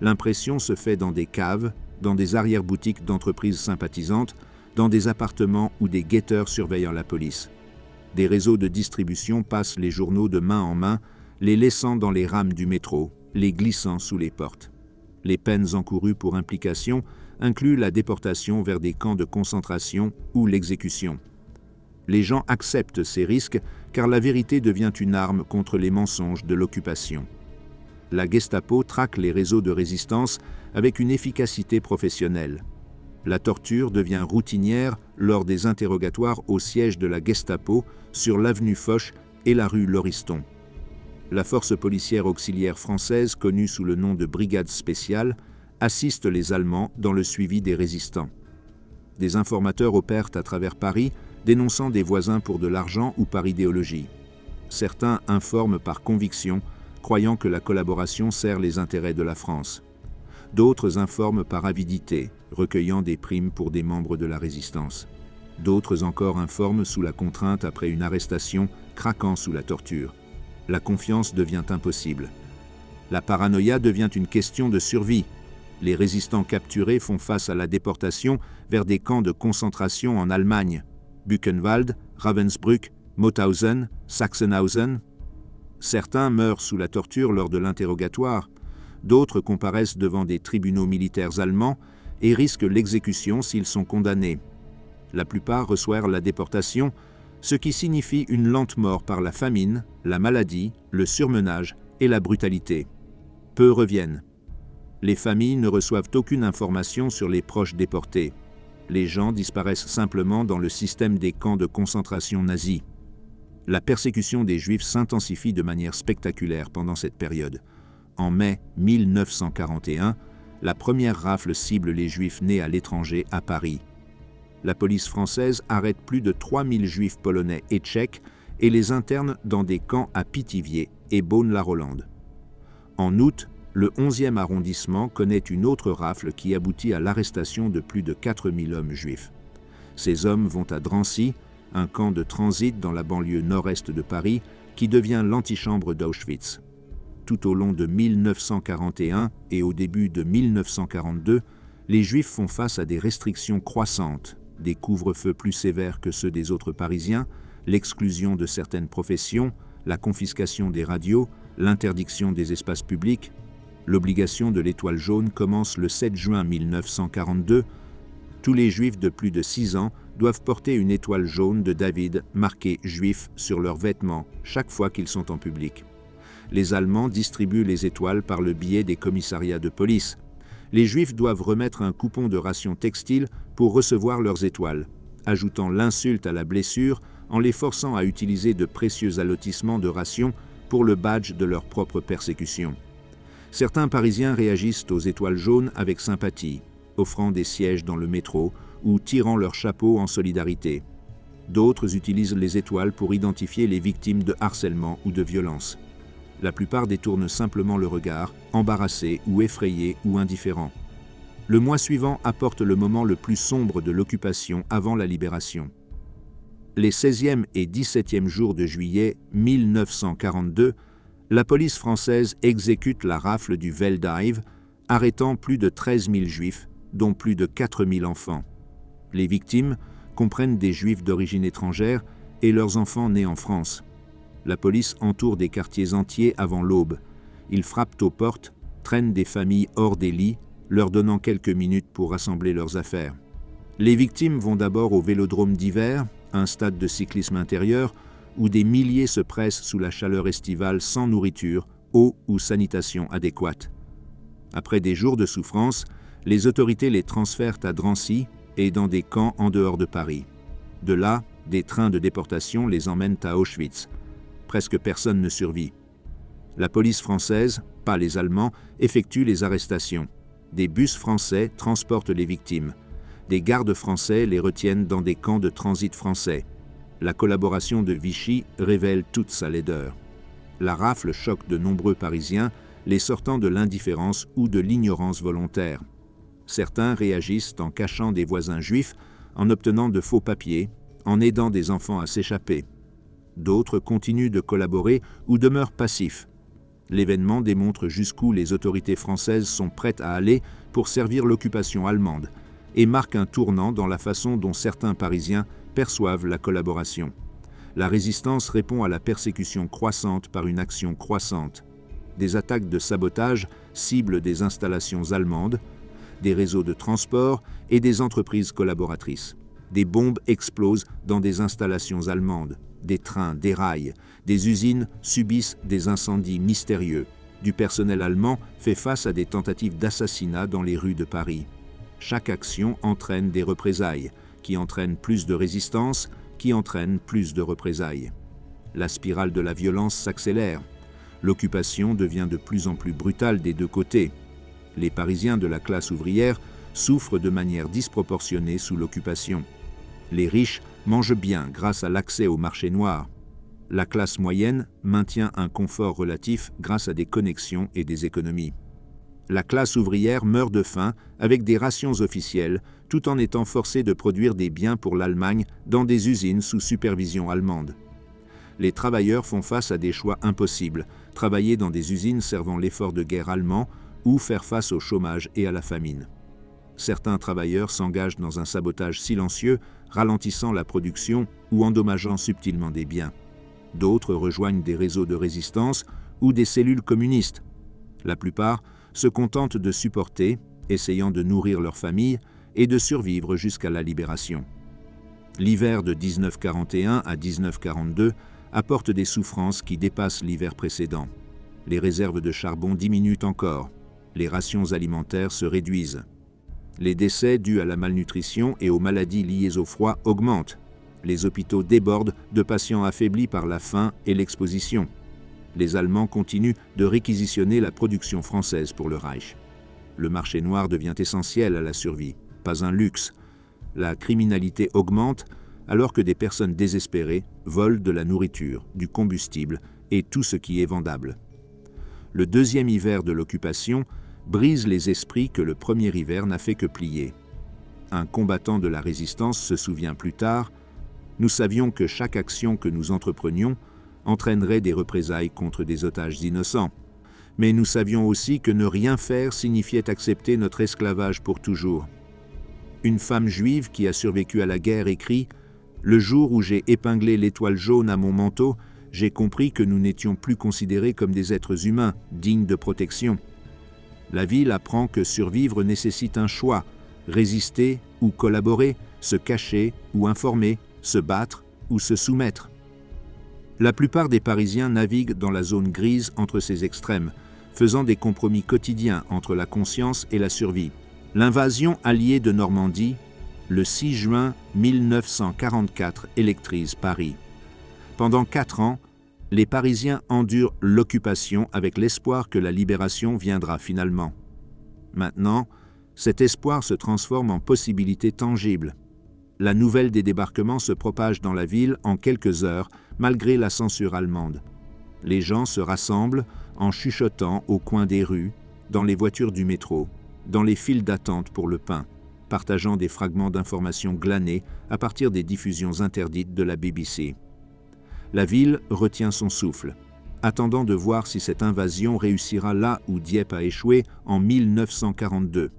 L'impression se fait dans des caves, dans des arrière-boutiques d'entreprises sympathisantes, dans des appartements où des guetteurs surveillant la police. Des réseaux de distribution passent les journaux de main en main, les laissant dans les rames du métro, les glissant sous les portes. Les peines encourues pour implication incluent la déportation vers des camps de concentration ou l'exécution. Les gens acceptent ces risques car la vérité devient une arme contre les mensonges de l'occupation. La Gestapo traque les réseaux de résistance avec une efficacité professionnelle. La torture devient routinière lors des interrogatoires au siège de la Gestapo sur l'avenue Foch et la rue Lauriston. La force policière auxiliaire française, connue sous le nom de Brigade spéciale, assiste les Allemands dans le suivi des résistants. Des informateurs opèrent à travers Paris, dénonçant des voisins pour de l'argent ou par idéologie. Certains informent par conviction, croyant que la collaboration sert les intérêts de la France. D'autres informent par avidité, recueillant des primes pour des membres de la résistance. D'autres encore informent sous la contrainte après une arrestation, craquant sous la torture. La confiance devient impossible. La paranoïa devient une question de survie. Les résistants capturés font face à la déportation vers des camps de concentration en Allemagne. Buchenwald, Ravensbrück, Mauthausen, Sachsenhausen. Certains meurent sous la torture lors de l'interrogatoire, d'autres comparaissent devant des tribunaux militaires allemands et risquent l'exécution s'ils sont condamnés. La plupart reçoivent la déportation, ce qui signifie une lente mort par la famine, la maladie, le surmenage et la brutalité. Peu reviennent. Les familles ne reçoivent aucune information sur les proches déportés. Les gens disparaissent simplement dans le système des camps de concentration nazis. La persécution des Juifs s'intensifie de manière spectaculaire pendant cette période. En mai 1941, la première rafle cible les Juifs nés à l'étranger à Paris. La police française arrête plus de 3000 Juifs polonais et tchèques et les interne dans des camps à Pithiviers et Beaune-la-Rolande. En août, le 11e arrondissement connaît une autre rafle qui aboutit à l'arrestation de plus de 4000 hommes juifs. Ces hommes vont à Drancy, un camp de transit dans la banlieue nord-est de Paris, qui devient l'antichambre d'Auschwitz. Tout au long de 1941 et au début de 1942, les Juifs font face à des restrictions croissantes, des couvre-feux plus sévères que ceux des autres Parisiens, l'exclusion de certaines professions, la confiscation des radios, l'interdiction des espaces publics. L'obligation de l'étoile jaune commence le 7 juin 1942. Tous les Juifs de plus de 6 ans doivent porter une étoile jaune de David marquée « Juif » sur leurs vêtements chaque fois qu'ils sont en public. Les Allemands distribuent les étoiles par le biais des commissariats de police. Les Juifs doivent remettre un coupon de ration textile pour recevoir leurs étoiles, ajoutant l'insulte à la blessure en les forçant à utiliser de précieux allotissements de rations pour le badge de leur propre persécution. Certains Parisiens réagissent aux étoiles jaunes avec sympathie, offrant des sièges dans le métro ou tirant leur chapeau en solidarité. D'autres utilisent les étoiles pour identifier les victimes de harcèlement ou de violence. La plupart détournent simplement le regard, embarrassés ou effrayés ou indifférents. Le mois suivant apporte le moment le plus sombre de l'occupation avant la libération. Les 16e et 17e jours de juillet 1942, la police française exécute la rafle du Veldive, arrêtant plus de 13 000 juifs, dont plus de 4 000 enfants. Les victimes comprennent des juifs d'origine étrangère et leurs enfants nés en France. La police entoure des quartiers entiers avant l'aube. Ils frappent aux portes, traînent des familles hors des lits, leur donnant quelques minutes pour rassembler leurs affaires. Les victimes vont d'abord au vélodrome d'hiver, un stade de cyclisme intérieur, où des milliers se pressent sous la chaleur estivale sans nourriture, eau ou sanitation adéquate. Après des jours de souffrance, les autorités les transfèrent à Drancy et dans des camps en dehors de Paris. De là, des trains de déportation les emmènent à Auschwitz. Presque personne ne survit. La police française, pas les Allemands, effectue les arrestations. Des bus français transportent les victimes. Des gardes français les retiennent dans des camps de transit français. La collaboration de Vichy révèle toute sa laideur. La rafle choque de nombreux Parisiens, les sortant de l'indifférence ou de l'ignorance volontaire. Certains réagissent en cachant des voisins juifs, en obtenant de faux papiers, en aidant des enfants à s'échapper. D'autres continuent de collaborer ou demeurent passifs. L'événement démontre jusqu'où les autorités françaises sont prêtes à aller pour servir l'occupation allemande et marque un tournant dans la façon dont certains Parisiens perçoivent la collaboration. La résistance répond à la persécution croissante par une action croissante. Des attaques de sabotage ciblent des installations allemandes, des réseaux de transport et des entreprises collaboratrices. Des bombes explosent dans des installations allemandes. Des trains, des rails, des usines subissent des incendies mystérieux. Du personnel allemand fait face à des tentatives d'assassinat dans les rues de Paris. Chaque action entraîne des représailles, qui entraînent plus de résistance, qui entraînent plus de représailles. La spirale de la violence s'accélère. L'occupation devient de plus en plus brutale des deux côtés. Les Parisiens de la classe ouvrière souffrent de manière disproportionnée sous l'occupation. Les riches mangent bien grâce à l'accès au marché noir. La classe moyenne maintient un confort relatif grâce à des connexions et des économies. La classe ouvrière meurt de faim avec des rations officielles, tout en étant forcée de produire des biens pour l'Allemagne dans des usines sous supervision allemande. Les travailleurs font face à des choix impossibles, travailler dans des usines servant l'effort de guerre allemand ou faire face au chômage et à la famine. Certains travailleurs s'engagent dans un sabotage silencieux, ralentissant la production ou endommageant subtilement des biens. D'autres rejoignent des réseaux de résistance ou des cellules communistes. La plupart se contentent de supporter, essayant de nourrir leur famille et de survivre jusqu'à la libération. L'hiver de 1941 à 1942 apporte des souffrances qui dépassent l'hiver précédent. Les réserves de charbon diminuent encore. Les rations alimentaires se réduisent. Les décès dus à la malnutrition et aux maladies liées au froid augmentent. Les hôpitaux débordent de patients affaiblis par la faim et l'exposition. Les Allemands continuent de réquisitionner la production française pour le Reich. Le marché noir devient essentiel à la survie, pas un luxe. La criminalité augmente alors que des personnes désespérées volent de la nourriture, du combustible et tout ce qui est vendable. Le deuxième hiver de l'occupation brise les esprits que le premier hiver n'a fait que plier. Un combattant de la résistance se souvient plus tard « Nous savions que chaque action que nous entreprenions entraînerait des représailles contre des otages innocents. Mais nous savions aussi que ne rien faire signifiait accepter notre esclavage pour toujours. » Une femme juive qui a survécu à la guerre écrit « Le jour où j'ai épinglé l'étoile jaune à mon manteau, j'ai compris que nous n'étions plus considérés comme des êtres humains, dignes de protection. La ville apprend que survivre nécessite un choix, résister ou collaborer, se cacher ou informer, se battre ou se soumettre. » La plupart des Parisiens naviguent dans la zone grise entre ces extrêmes, faisant des compromis quotidiens entre la conscience et la survie. L'invasion alliée de Normandie, le 6 juin 1944, électrise Paris. Pendant 4 ans, les Parisiens endurent l'occupation avec l'espoir que la libération viendra finalement. Maintenant, cet espoir se transforme en possibilité tangible. La nouvelle des débarquements se propage dans la ville en quelques heures, malgré la censure allemande. Les gens se rassemblent en chuchotant au coin des rues, dans les voitures du métro, dans les files d'attente pour le pain, partageant des fragments d'informations glanées à partir des diffusions interdites de la BBC. La ville retient son souffle. attendant de voir si cette invasion réussira là où Dieppe a échoué en 1942.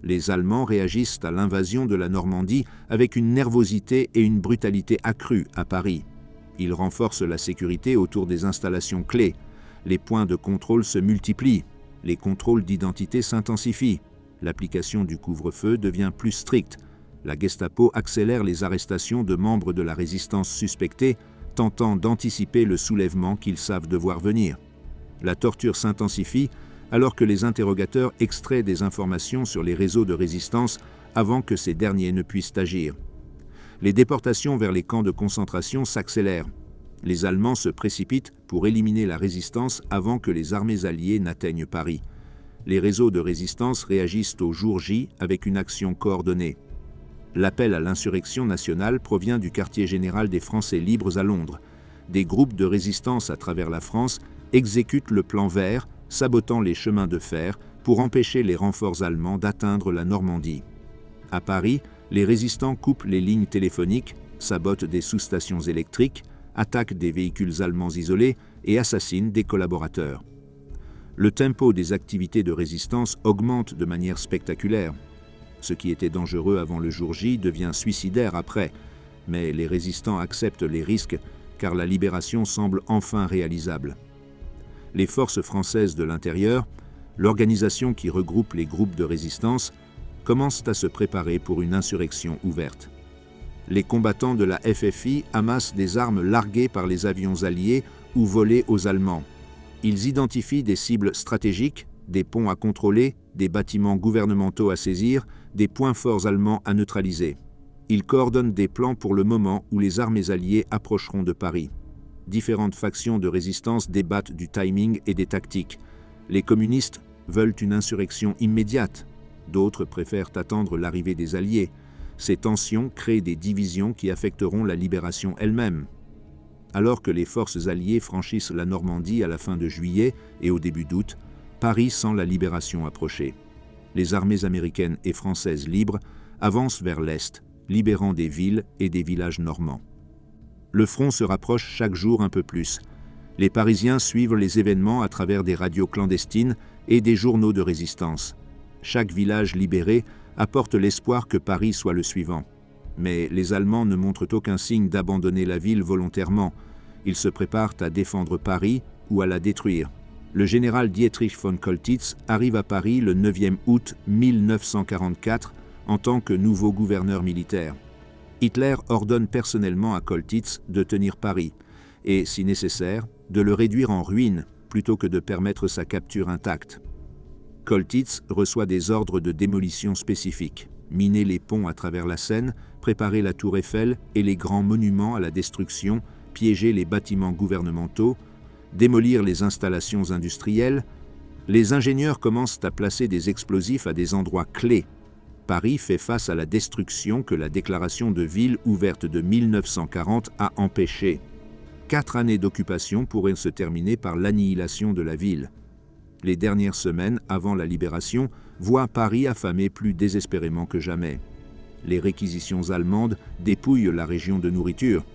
Les Allemands réagissent à l'invasion de la Normandie avec une nervosité et une brutalité accrues à Paris. Ils renforcent la sécurité autour des installations clés. Les points de contrôle se multiplient. Les contrôles d'identité s'intensifient. L'application du couvre-feu devient plus stricte. La Gestapo accélère les arrestations de membres de la résistance suspectés, tentant d'anticiper le soulèvement qu'ils savent devoir venir. La torture s'intensifie alors que les interrogateurs extraient des informations sur les réseaux de résistance avant que ces derniers ne puissent agir. Les déportations vers les camps de concentration s'accélèrent. Les Allemands se précipitent pour éliminer la résistance avant que les armées alliées n'atteignent Paris. Les réseaux de résistance réagissent au jour J avec une action coordonnée. L'appel à l'insurrection nationale provient du quartier général des Français libres à Londres. Des groupes de résistance à travers la France exécutent le plan vert, sabotant les chemins de fer pour empêcher les renforts allemands d'atteindre la Normandie. À Paris, les résistants coupent les lignes téléphoniques, sabotent des sous-stations électriques, attaquent des véhicules allemands isolés et assassinent des collaborateurs. Le tempo des activités de résistance augmente de manière spectaculaire. Ce qui était dangereux avant le jour J devient suicidaire après, mais les résistants acceptent les risques car la libération semble enfin réalisable. Les forces françaises de l'intérieur, l'organisation qui regroupe les groupes de résistance, commencent à se préparer pour une insurrection ouverte. Les combattants de la FFI amassent des armes larguées par les avions alliés ou volées aux Allemands. Ils identifient des cibles stratégiques, des ponts à contrôler, des bâtiments gouvernementaux à saisir, des points forts allemands à neutraliser. Ils coordonnent des plans pour le moment où les armées alliées approcheront de Paris. Différentes factions de résistance débattent du timing et des tactiques. Les communistes veulent une insurrection immédiate. D'autres préfèrent attendre l'arrivée des Alliés. Ces tensions créent des divisions qui affecteront la libération elle-même. Alors que les forces alliées franchissent la Normandie à la fin de juillet et au début d'août, Paris sent la libération approcher. Les armées américaines et françaises libres avancent vers l'est, libérant des villes et des villages normands. Le front se rapproche chaque jour un peu plus. Les Parisiens suivent les événements à travers des radios clandestines et des journaux de résistance. Chaque village libéré apporte l'espoir que Paris soit le suivant. Mais les Allemands ne montrent aucun signe d'abandonner la ville volontairement. Ils se préparent à défendre Paris ou à la détruire. Le général Dietrich von Choltitz arrive à Paris le 9e août 1944 en tant que nouveau gouverneur militaire. Hitler ordonne personnellement à Choltitz de tenir Paris et, si nécessaire, de le réduire en ruine plutôt que de permettre sa capture intacte. Choltitz reçoit des ordres de démolition spécifiques: miner les ponts à travers la Seine, préparer la tour Eiffel et les grands monuments à la destruction, piéger les bâtiments gouvernementaux, démolir les installations industrielles. Les ingénieurs commencent à placer des explosifs à des endroits clés. Paris fait face à la destruction que la déclaration de ville ouverte de 1940 a empêchée. 4 années d'occupation pourraient se terminer par l'annihilation de la ville. Les dernières semaines avant la libération voient Paris affamé plus désespérément que jamais. Les réquisitions allemandes dépouillent la région de nourriture.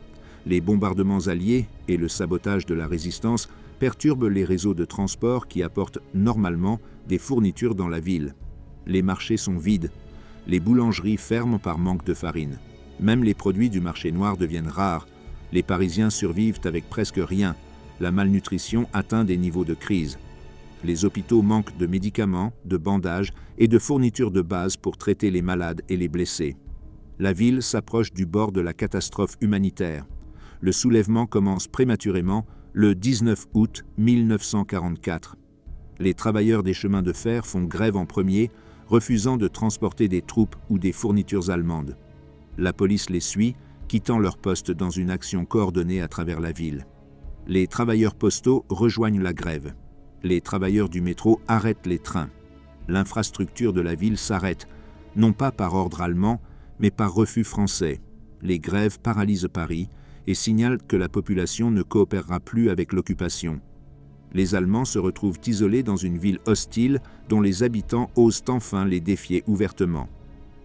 Les bombardements alliés et le sabotage de la résistance perturbent les réseaux de transport qui apportent normalement des fournitures dans la ville. Les marchés sont vides. Les boulangeries ferment par manque de farine. Même les produits du marché noir deviennent rares. Les Parisiens survivent avec presque rien. La malnutrition atteint des niveaux de crise. Les hôpitaux manquent de médicaments, de bandages et de fournitures de base pour traiter les malades et les blessés. La ville s'approche du bord de la catastrophe humanitaire. Le soulèvement commence prématurément le 19 août 1944. Les travailleurs des chemins de fer font grève en premier, refusant de transporter des troupes ou des fournitures allemandes. La police les suit, quittant leur poste dans une action coordonnée à travers la ville. Les travailleurs postaux rejoignent la grève. Les travailleurs du métro arrêtent les trains. L'infrastructure de la ville s'arrête, non pas par ordre allemand, mais par refus français. Les grèves paralysent Paris et signalent que la population ne coopérera plus avec l'occupation. Les Allemands se retrouvent isolés dans une ville hostile dont les habitants osent enfin les défier ouvertement.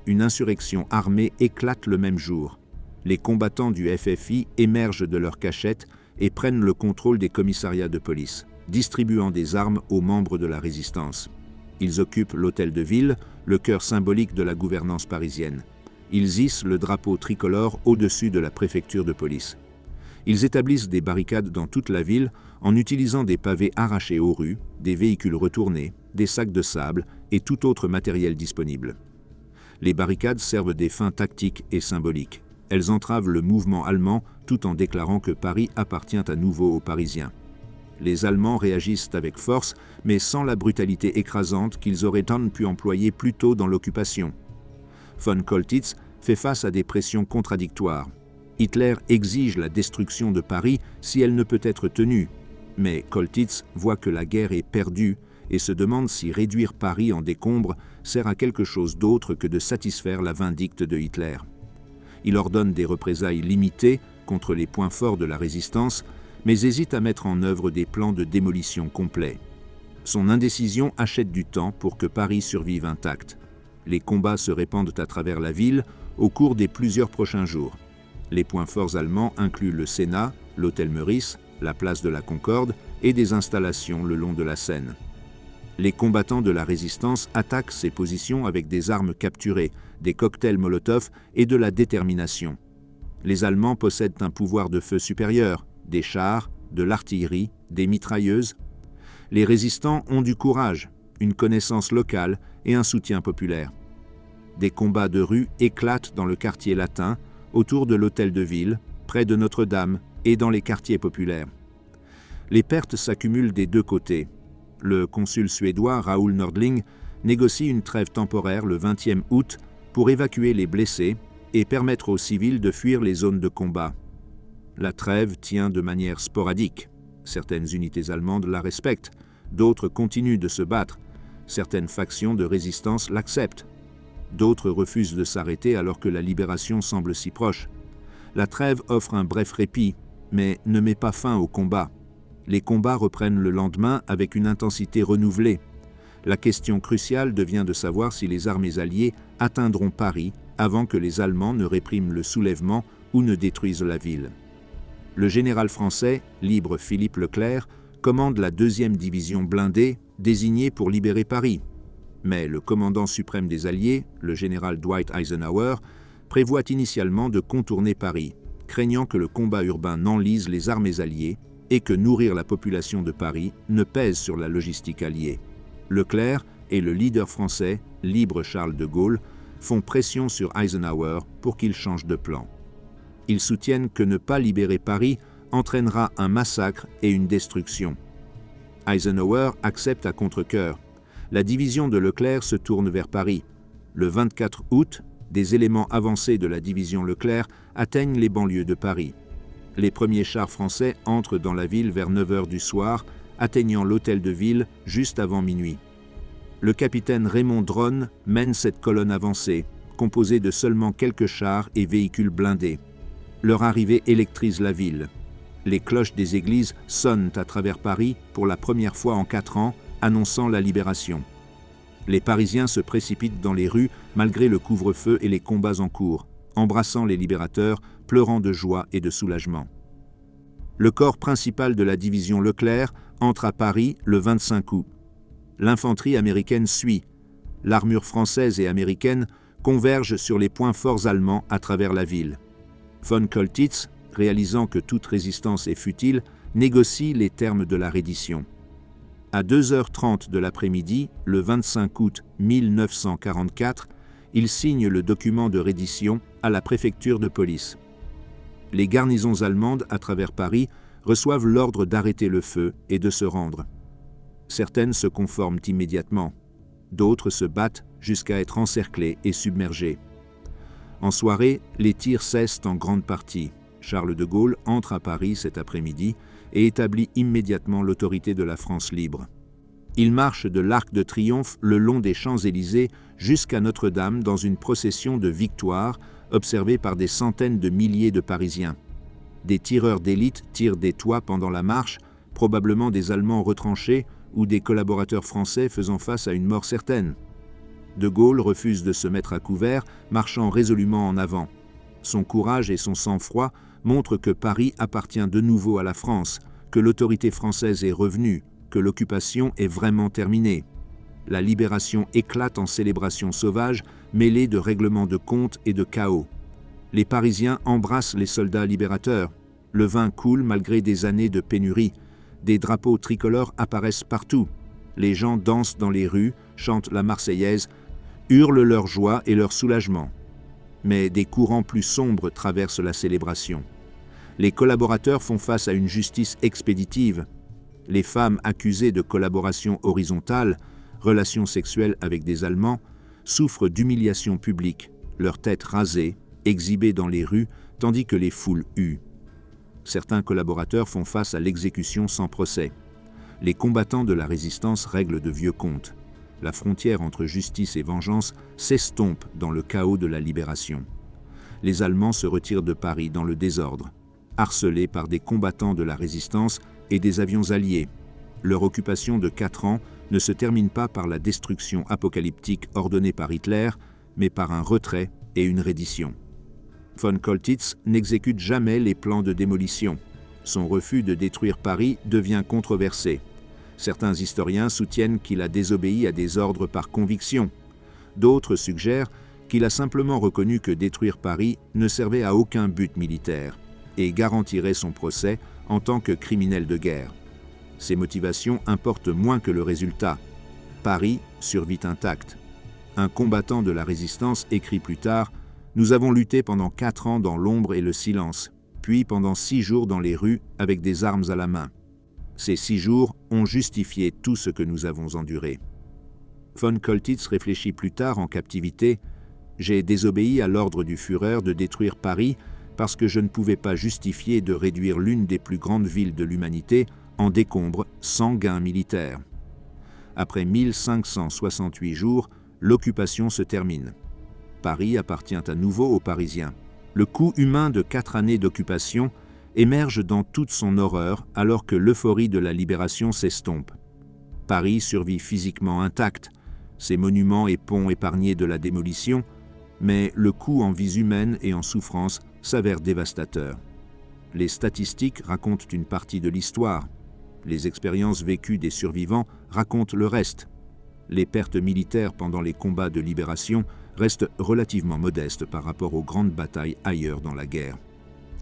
Une insurrection armée éclate le même jour. Les combattants du FFI émergent de leur cachette, et prennent le contrôle des commissariats de police, distribuant des armes aux membres de la résistance. Ils occupent l'hôtel de ville, le cœur symbolique de la gouvernance parisienne. Ils hissent le drapeau tricolore au-dessus de la préfecture de police. Ils établissent des barricades dans toute la ville en utilisant des pavés arrachés aux rues, des véhicules retournés, des sacs de sable et tout autre matériel disponible. Les barricades servent des fins tactiques et symboliques. Elles entravent le mouvement allemand tout en déclarant que Paris appartient à nouveau aux Parisiens. Les Allemands réagissent avec force, mais sans la brutalité écrasante qu'ils auraient tant pu employer plus tôt dans l'occupation. Von Choltitz fait face à des pressions contradictoires. Hitler exige la destruction de Paris si elle ne peut être tenue, mais Choltitz voit que la guerre est perdue et se demande si réduire Paris en décombres sert à quelque chose d'autre que de satisfaire la vindicte de Hitler. Il ordonne des représailles limitées contre les points forts de la résistance, mais hésite à mettre en œuvre des plans de démolition complets. Son indécision achète du temps pour que Paris survive intact. Les combats se répandent à travers la ville au cours des plusieurs prochains jours. Les points forts allemands incluent le Sénat, l'hôtel Meurice, la place de la Concorde et des installations le long de la Seine. Les combattants de la résistance attaquent ces positions avec des armes capturées, des cocktails Molotov et de la détermination. Les Allemands possèdent un pouvoir de feu supérieur, des chars, de l'artillerie, des mitrailleuses. Les résistants ont du courage, une connaissance locale et un soutien populaire. Des combats de rue éclatent dans le quartier latin, autour de l'hôtel de ville, près de Notre-Dame et dans les quartiers populaires. Les pertes s'accumulent des deux côtés. Le consul suédois Raoul Nordling négocie une trêve temporaire le 20e août pour évacuer les blessés et permettre aux civils de fuir les zones de combat. La trêve tient de manière sporadique. Certaines unités allemandes la respectent, d'autres continuent de se battre. Certaines factions de résistance l'acceptent. D'autres refusent de s'arrêter alors que la libération semble si proche. La trêve offre un bref répit, mais ne met pas fin au combat. Les combats reprennent le lendemain avec une intensité renouvelée. La question cruciale devient de savoir si les armées alliées atteindront Paris avant que les Allemands ne répriment le soulèvement ou ne détruisent la ville. Le général français, libre Philippe Leclerc, commande la 2e division blindée désignée pour libérer Paris. Mais le commandant suprême des Alliés, le général Dwight Eisenhower, prévoit initialement de contourner Paris, craignant que le combat urbain n'enlise les armées alliées et que nourrir la population de Paris ne pèse sur la logistique alliée. Leclerc et le leader français, libre Charles de Gaulle, font pression sur Eisenhower pour qu'il change de plan. Ils soutiennent que ne pas libérer Paris entraînera un massacre et une destruction. Eisenhower accepte à contre-cœur. La division de Leclerc se tourne vers Paris. Le 24 août, des éléments avancés de la division Leclerc atteignent les banlieues de Paris. Les premiers chars français entrent dans la ville vers 9h du soir, atteignant l'hôtel de ville juste avant minuit. Le capitaine Raymond Dronne mène cette colonne avancée, composée de seulement quelques chars et véhicules blindés. Leur arrivée électrise la ville. Les cloches des églises sonnent à travers Paris pour la première fois en 4 ans, annonçant la libération. Les Parisiens se précipitent dans les rues malgré le couvre-feu et les combats en cours, embrassant les libérateurs, pleurant de joie et de soulagement. Le corps principal de la division Leclerc entre à Paris le 25 août. L'infanterie américaine suit. L'armure française et américaine convergent sur les points forts allemands à travers la ville. Von Choltitz, réalisant que toute résistance est futile, négocie les termes de la reddition. À 2h30 de l'après-midi, le 25 août 1944, il signe le document de reddition à la préfecture de police. Les garnisons allemandes à travers Paris reçoivent l'ordre d'arrêter le feu et de se rendre. Certaines se conforment immédiatement, d'autres se battent jusqu'à être encerclées et submergées. En soirée, les tirs cessent en grande partie. Charles de Gaulle entre à Paris cet après-midi et établit immédiatement l'autorité de la France libre. Il marche de l'Arc de Triomphe le long des Champs-Élysées jusqu'à Notre-Dame dans une procession de victoire observée par des centaines de milliers de Parisiens. Des tireurs d'élite tirent des toits pendant la marche, probablement des Allemands retranchés ou des collaborateurs français faisant face à une mort certaine. De Gaulle refuse de se mettre à couvert, marchant résolument en avant. Son courage et son sang-froid montrent que Paris appartient de nouveau à la France, que l'autorité française est revenue, que l'occupation est vraiment terminée. La libération éclate en célébrations sauvages, mêlées de règlements de comptes et de chaos. Les Parisiens embrassent les soldats libérateurs. Le vin coule malgré des années de pénurie. Des drapeaux tricolores apparaissent partout. Les gens dansent dans les rues, chantent la Marseillaise, hurlent leur joie et leur soulagement. Mais des courants plus sombres traversent la célébration. Les collaborateurs font face à une justice expéditive. Les femmes accusées de collaboration horizontale, relations sexuelles avec des Allemands, souffrent d'humiliations publiques, leurs têtes rasées, exhibées dans les rues, tandis que les foules huent. Certains collaborateurs font face à l'exécution sans procès. Les combattants de la résistance règlent de vieux comptes. La frontière entre justice et vengeance s'estompe dans le chaos de la libération. Les Allemands se retirent de Paris dans le désordre, harcelés par des combattants de la résistance et des avions alliés. Leur occupation de 4 ans ne se termine pas par la destruction apocalyptique ordonnée par Hitler, mais par un retrait et une reddition. Von Choltitz n'exécute jamais les plans de démolition. Son refus de détruire Paris devient controversé. Certains historiens soutiennent qu'il a désobéi à des ordres par conviction. D'autres suggèrent qu'il a simplement reconnu que détruire Paris ne servait à aucun but militaire et garantirait son procès en tant que criminel de guerre. Ses motivations importent moins que le résultat. Paris survit intact. Un combattant de la résistance écrit plus tard « Nous avons lutté pendant 4 ans dans l'ombre et le silence, puis pendant 6 jours dans les rues avec des armes à la main. Ces 6 jours ont justifié tout ce que nous avons enduré. » Von Choltitz réfléchit plus tard en captivité « J'ai désobéi à l'ordre du Führer de détruire Paris parce que je ne pouvais pas justifier de réduire l'une des plus grandes villes de l'humanité en décombres sans gain militaire. » Après 1568 jours, l'occupation se termine. Paris appartient à nouveau aux Parisiens. Le coût humain de 4 années d'occupation émerge dans toute son horreur alors que l'euphorie de la libération s'estompe. Paris survit physiquement intact, ses monuments et ponts épargnés de la démolition, mais le coût en vies humaines et en souffrances s'avère dévastateur. Les statistiques racontent une partie de l'histoire. Les expériences vécues des survivants racontent le reste. Les pertes militaires pendant les combats de libération restent relativement modestes par rapport aux grandes batailles ailleurs dans la guerre.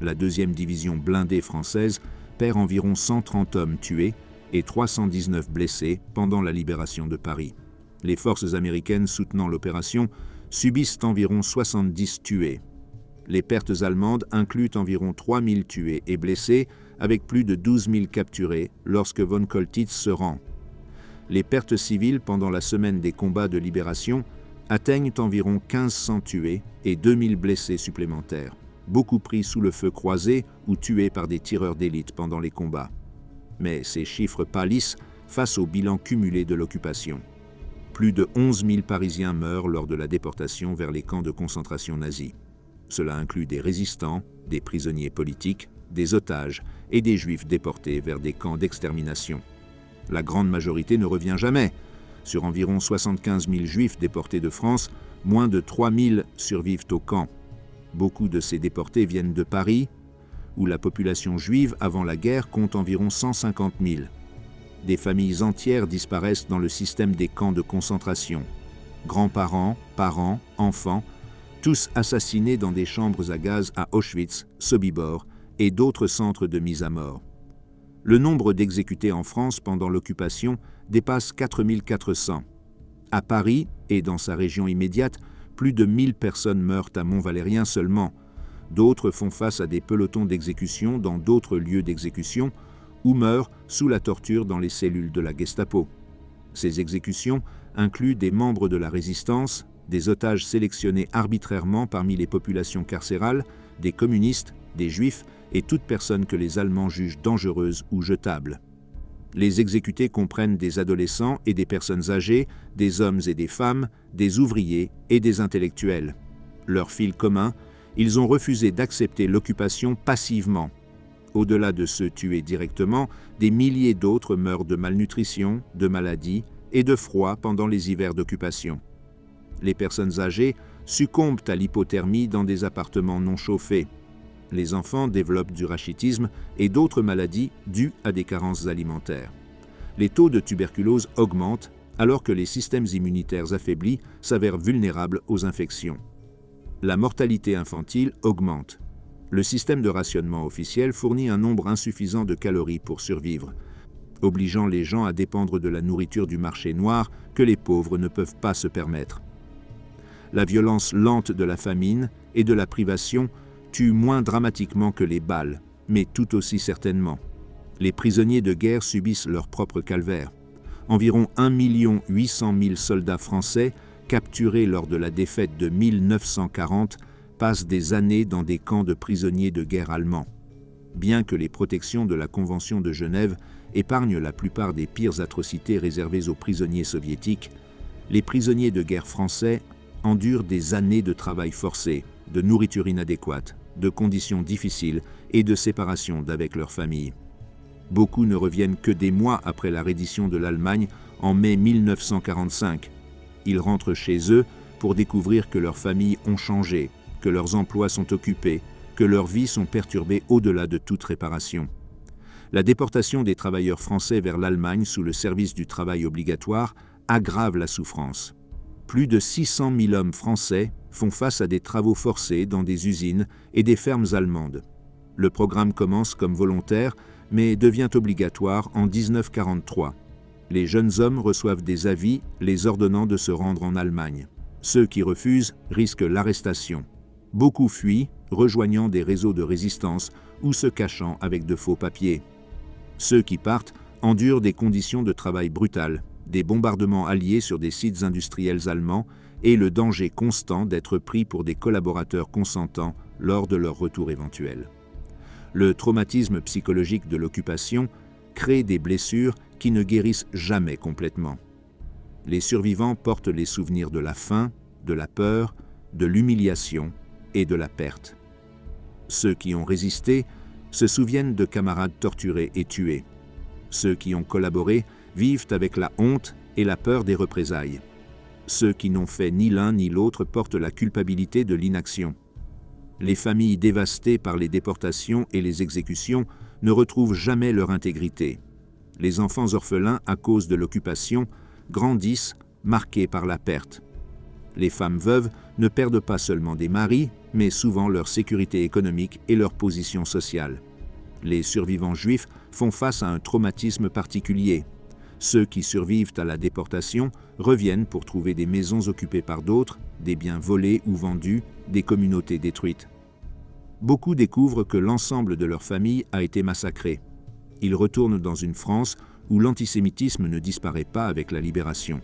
La 2e division blindée française perd environ 130 hommes tués et 319 blessés pendant la libération de Paris. Les forces américaines soutenant l'opération subissent environ 70 tués. Les pertes allemandes incluent environ 3000 tués et blessés, avec plus de 12 000 capturés lorsque von Choltitz se rend. Les pertes civiles pendant la semaine des combats de libération atteignent environ 1500 tués et 2000 blessés supplémentaires, beaucoup pris sous le feu croisé ou tués par des tireurs d'élite pendant les combats. Mais ces chiffres pâlissent face au bilan cumulé de l'occupation. Plus de 11 000 Parisiens meurent lors de la déportation vers les camps de concentration nazis. Cela inclut des résistants, des prisonniers politiques, des otages et des Juifs déportés vers des camps d'extermination. La grande majorité ne revient jamais. Sur environ 75 000 Juifs déportés de France, moins de 3 000 survivent au camp. Beaucoup de ces déportés viennent de Paris, où la population juive avant la guerre compte environ 150 000. Des familles entières disparaissent dans le système des camps de concentration. Grands-parents, parents, enfants, tous assassinés dans des chambres à gaz à Auschwitz, Sobibor et d'autres centres de mise à mort. Le nombre d'exécutés en France pendant l'occupation dépasse 4 400. À Paris et dans sa région immédiate, plus de 1000 personnes meurent à Mont-Valérien seulement. D'autres font face à des pelotons d'exécution dans d'autres lieux d'exécution ou meurent sous la torture dans les cellules de la Gestapo. Ces exécutions incluent des membres de la résistance, des otages sélectionnés arbitrairement parmi les populations carcérales, des communistes, des juifs et toute personne que les Allemands jugent dangereuse ou jetable. Les exécutés comprennent des adolescents et des personnes âgées, des hommes et des femmes, des ouvriers et des intellectuels. Leur fil commun, ils ont refusé d'accepter l'occupation passivement. Au-delà de ceux tués directement, des milliers d'autres meurent de malnutrition, de maladies et de froid pendant les hivers d'occupation. Les personnes âgées succombent à l'hypothermie dans des appartements non chauffés. Les enfants développent du rachitisme et d'autres maladies dues à des carences alimentaires. Les taux de tuberculose augmentent alors que les systèmes immunitaires affaiblis s'avèrent vulnérables aux infections. La mortalité infantile augmente. Le système de rationnement officiel fournit un nombre insuffisant de calories pour survivre, obligeant les gens à dépendre de la nourriture du marché noir que les pauvres ne peuvent pas se permettre. La violence lente de la famine et de la privation tue moins dramatiquement que les balles, mais tout aussi certainement. Les prisonniers de guerre subissent leur propre calvaire. Environ 1 800 000 soldats français, capturés lors de la défaite de 1940, passent des années dans des camps de prisonniers de guerre allemands. Bien que les protections de la Convention de Genève épargnent la plupart des pires atrocités réservées aux prisonniers soviétiques, les prisonniers de guerre français endurent des années de travail forcé, de nourriture inadéquate, de conditions difficiles et de séparation d'avec leurs familles. Beaucoup ne reviennent que des mois après la reddition de l'Allemagne en mai 1945. Ils rentrent chez eux pour découvrir que leurs familles ont changé, que leurs emplois sont occupés, que leurs vies sont perturbées au-delà de toute réparation. La déportation des travailleurs français vers l'Allemagne sous le service du travail obligatoire aggrave la souffrance. Plus de 600 000 hommes français font face à des travaux forcés dans des usines et des fermes allemandes. Le programme commence comme volontaire, mais devient obligatoire en 1943. Les jeunes hommes reçoivent des avis les ordonnant de se rendre en Allemagne. Ceux qui refusent risquent l'arrestation. Beaucoup fuient, rejoignant des réseaux de résistance ou se cachant avec de faux papiers. Ceux qui partent endurent des conditions de travail brutales, des bombardements alliés sur des sites industriels allemands et le danger constant d'être pris pour des collaborateurs consentants lors de leur retour éventuel. Le traumatisme psychologique de l'occupation crée des blessures qui ne guérissent jamais complètement. Les survivants portent les souvenirs de la faim, de la peur, de l'humiliation et de la perte. Ceux qui ont résisté se souviennent de camarades torturés et tués. Ceux qui ont collaboré vivent avec la honte et la peur des représailles. Ceux qui n'ont fait ni l'un ni l'autre portent la culpabilité de l'inaction. Les familles dévastées par les déportations et les exécutions ne retrouvent jamais leur intégrité. Les enfants orphelins, à cause de l'occupation, grandissent marqués par la perte. Les femmes veuves ne perdent pas seulement des maris, mais souvent leur sécurité économique et leur position sociale. Les survivants juifs font face à un traumatisme particulier. Ceux qui survivent à la déportation reviennent pour trouver des maisons occupées par d'autres, des biens volés ou vendus, des communautés détruites. Beaucoup découvrent que l'ensemble de leur famille a été massacré. Ils retournent dans une France où l'antisémitisme ne disparaît pas avec la libération,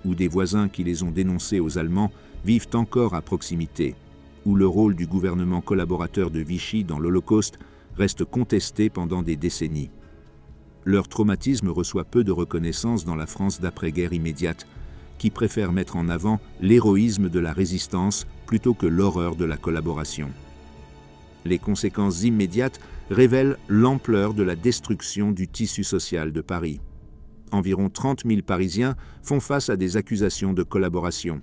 où des voisins qui les ont dénoncés aux Allemands vivent encore à proximité, où le rôle du gouvernement collaborateur de Vichy dans l'Holocauste reste contesté pendant des décennies. Leur traumatisme reçoit peu de reconnaissance dans la France d'après-guerre immédiate, qui préfère mettre en avant l'héroïsme de la résistance plutôt que l'horreur de la collaboration. Les conséquences immédiates révèlent l'ampleur de la destruction du tissu social de Paris. Environ 30 000 Parisiens font face à des accusations de collaboration.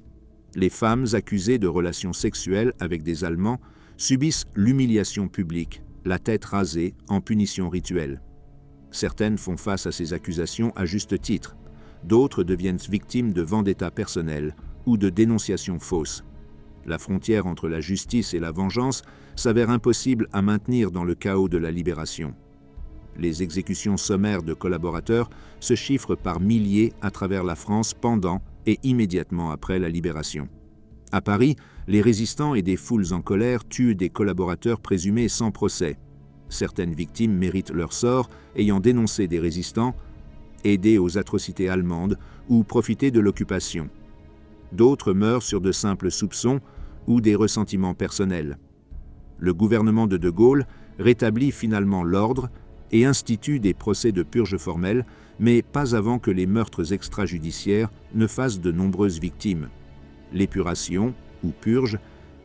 Les femmes accusées de relations sexuelles avec des Allemands subissent l'humiliation publique, la tête rasée en punition rituelle. Certaines font face à ces accusations à juste titre. D'autres deviennent victimes de vendettas personnels ou de dénonciations fausses. La frontière entre la justice et la vengeance s'avère impossible à maintenir dans le chaos de la libération. Les exécutions sommaires de collaborateurs se chiffrent par milliers à travers la France pendant et immédiatement après la libération. À Paris, les résistants et des foules en colère tuent des collaborateurs présumés sans procès. Certaines victimes méritent leur sort ayant dénoncé des résistants, aidé aux atrocités allemandes ou profité de l'occupation. D'autres meurent sur de simples soupçons ou des ressentiments personnels. Le gouvernement de Gaulle rétablit finalement l'ordre et institue des procès de purge formels, mais pas avant que les meurtres extrajudiciaires ne fassent de nombreuses victimes. L'épuration, ou purge,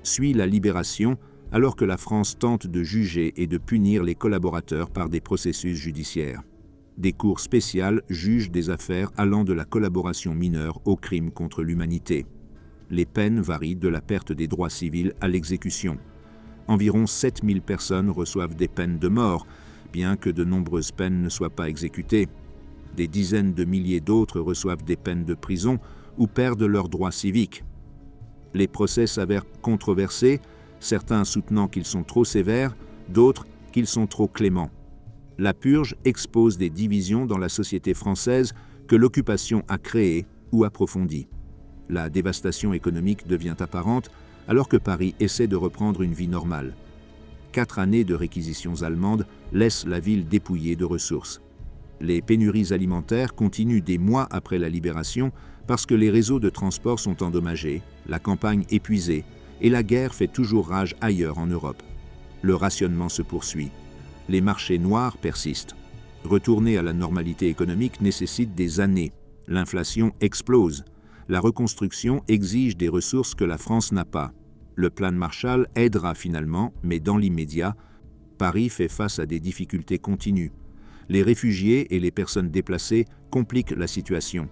suit la libération alors que la France tente de juger et de punir les collaborateurs par des processus judiciaires. Des cours spéciales jugent des affaires allant de la collaboration mineure aux crimes contre l'humanité. les peines varient de la perte des droits civils à l'exécution. Environ 7000 personnes reçoivent des peines de mort, bien que de nombreuses peines ne soient pas exécutées. Des dizaines de milliers d'autres reçoivent des peines de prison ou perdent leurs droits civiques. Les procès s'avèrent controversés, certains soutenant qu'ils sont trop sévères, d'autres qu'ils sont trop cléments. La purge expose des divisions dans la société française que l'occupation a créées ou approfondies. La dévastation économique devient apparente alors que Paris essaie de reprendre une vie normale. 4 années de réquisitions allemandes laissent la ville dépouillée de ressources. Les pénuries alimentaires continuent des mois après la libération parce que les réseaux de transport sont endommagés, la campagne épuisée et la guerre fait toujours rage ailleurs en Europe. Le rationnement se poursuit. Les marchés noirs persistent. Retourner à la normalité économique nécessite des années. L'inflation explose. La reconstruction exige des ressources que la France n'a pas. Le plan Marshall aidera finalement, mais dans l'immédiat, Paris fait face à des difficultés continues. Les réfugiés et les personnes déplacées compliquent la situation.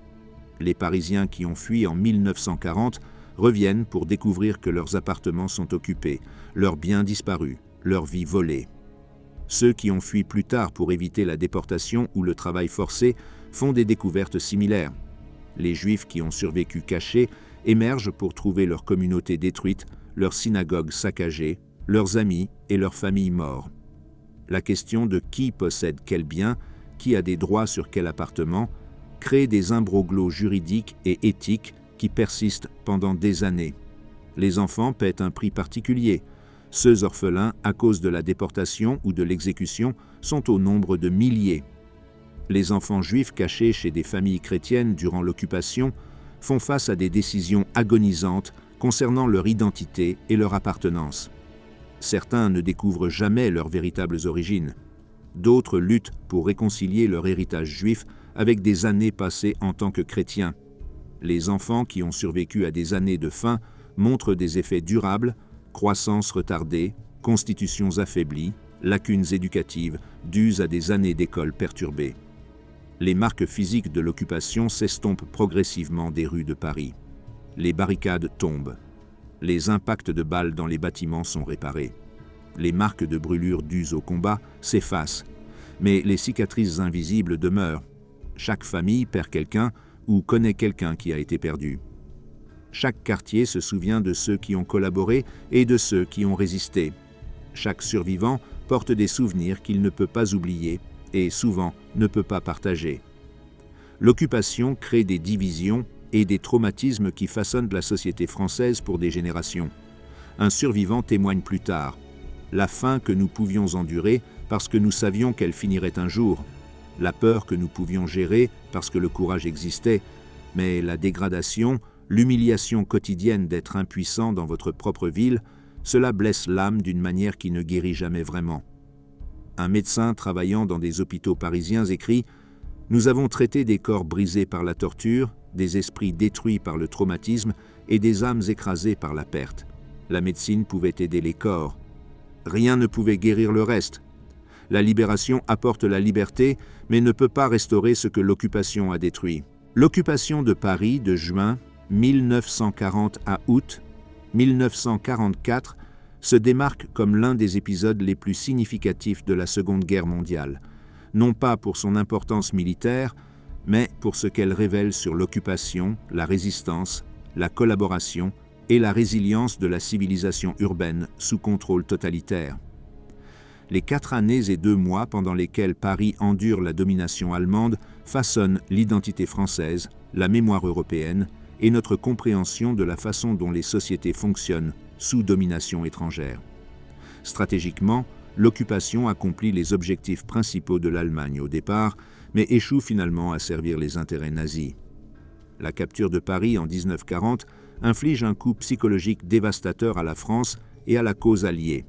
Les Parisiens qui ont fui en 1940 reviennent pour découvrir que leurs appartements sont occupés, leurs biens disparus, leur vie volée. Ceux qui ont fui plus tard pour éviter la déportation ou le travail forcé font des découvertes similaires. Les Juifs qui ont survécu cachés émergent pour trouver leur communauté détruite, leur synagogue saccagée, leurs amis et leurs familles morts. La question de qui possède quel bien, qui a des droits sur quel appartement, crée des imbroglios juridiques et éthiques qui persistent pendant des années. Les enfants paient un prix particulier. Ceux orphelins, à cause de la déportation ou de l'exécution, sont au nombre de milliers. Les enfants juifs cachés chez des familles chrétiennes durant l'occupation font face à des décisions agonisantes concernant leur identité et leur appartenance. Certains ne découvrent jamais leurs véritables origines. D'autres luttent pour réconcilier leur héritage juif avec des années passées en tant que chrétiens. Les enfants qui ont survécu à des années de faim montrent des effets durables, croissance retardée, constitutions affaiblies, lacunes éducatives dues à des années d'école perturbées. Les marques physiques de l'occupation s'estompent progressivement des rues de Paris. Les barricades tombent. Les impacts de balles dans les bâtiments sont réparés. Les marques de brûlures dues au combat s'effacent, mais les cicatrices invisibles demeurent. Chaque famille perd quelqu'un ou connaît quelqu'un qui a été perdu. Chaque quartier se souvient de ceux qui ont collaboré et de ceux qui ont résisté. Chaque survivant porte des souvenirs qu'il ne peut pas oublier et souvent ne peut pas partager. L'occupation crée des divisions et des traumatismes qui façonnent la société française pour des générations. Un survivant témoigne plus tard. La faim que nous pouvions endurer parce que nous savions qu'elle finirait un jour. La peur que nous pouvions gérer parce que le courage existait. Mais la dégradation, l'humiliation quotidienne d'être impuissant dans votre propre ville, cela blesse l'âme d'une manière qui ne guérit jamais vraiment. Un médecin travaillant dans des hôpitaux parisiens écrit « Nous avons traité des corps brisés par la torture, des esprits détruits par le traumatisme et des âmes écrasées par la perte. La médecine pouvait aider les corps. Rien ne pouvait guérir le reste. La libération apporte la liberté, mais ne peut pas restaurer ce que l'occupation a détruit. » L'occupation de Paris de juin 1940 à août 1944 se démarque comme l'un des épisodes les plus significatifs de la Seconde Guerre mondiale, non pas pour son importance militaire, mais pour ce qu'elle révèle sur l'occupation, la résistance, la collaboration et la résilience de la civilisation urbaine sous contrôle totalitaire. Les 4 années et 2 mois pendant lesquels Paris endure la domination allemande façonnent l'identité française, la mémoire européenne et notre compréhension de la façon dont les sociétés fonctionnent sous domination étrangère. Stratégiquement, l'occupation accomplit les objectifs principaux de l'Allemagne au départ, mais échoue finalement à servir les intérêts nazis. La capture de Paris en 1940 inflige un coup psychologique dévastateur à la France et à la cause alliée.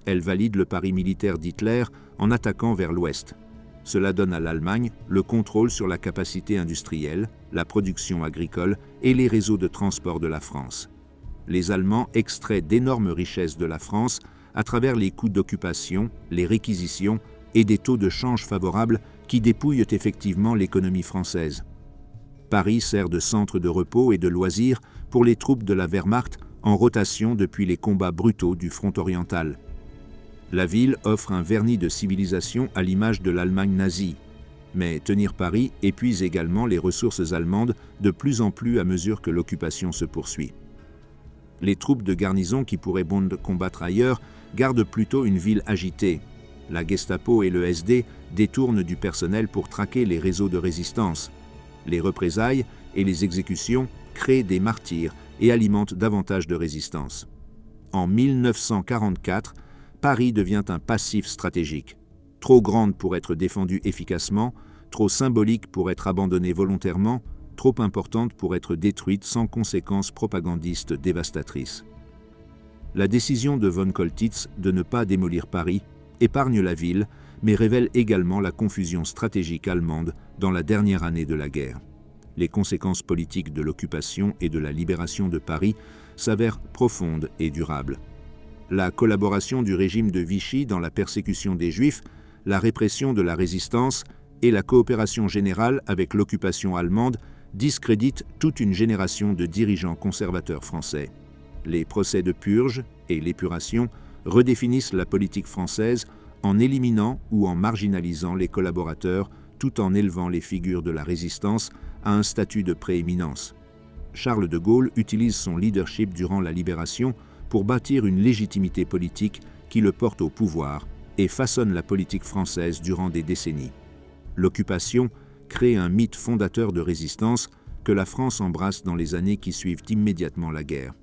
Elle valide le pari militaire d'Hitler en attaquant vers l'ouest. Cela donne à l'Allemagne le contrôle sur la capacité industrielle, la production agricole et les réseaux de transport de la France. Les Allemands extraient d'énormes richesses de la France à travers les coûts d'occupation, les réquisitions et des taux de change favorables qui dépouillent effectivement l'économie française. Paris sert de centre de repos et de loisirs pour les troupes de la Wehrmacht en rotation depuis les combats brutaux du front oriental. La ville offre un vernis de civilisation à l'image de l'Allemagne nazie, mais tenir Paris épuise également les ressources allemandes de plus en plus à mesure que l'occupation se poursuit. Les troupes de garnison qui pourraient bon combattre ailleurs gardent plutôt une ville agitée. La Gestapo et le SD détournent du personnel pour traquer les réseaux de résistance. Les représailles et les exécutions créent des martyrs et alimentent davantage de résistance. En 1944, Paris devient un passif stratégique. Trop grande pour être défendue efficacement, trop symbolique pour être abandonnée volontairement, trop importante pour être détruite sans conséquences propagandistes dévastatrices. La décision de von Coltitz de ne pas démolir Paris épargne la ville, mais révèle également la confusion stratégique allemande dans la dernière année de la guerre. Les conséquences politiques de l'occupation et de la libération de Paris s'avèrent profondes et durables. La collaboration du régime de Vichy dans la persécution des Juifs, la répression de la résistance et la coopération générale avec l'occupation allemande discréditent toute une génération de dirigeants conservateurs français. Les procès de purge et l'épuration redéfinissent la politique française en éliminant ou en marginalisant les collaborateurs tout en élevant les figures de la résistance à un statut de prééminence. Charles de Gaulle utilise son leadership durant la libération pour bâtir une légitimité politique qui le porte au pouvoir et façonne la politique française durant des décennies. L'occupation crée un mythe fondateur de résistance que la France embrasse dans les années qui suivent immédiatement la guerre.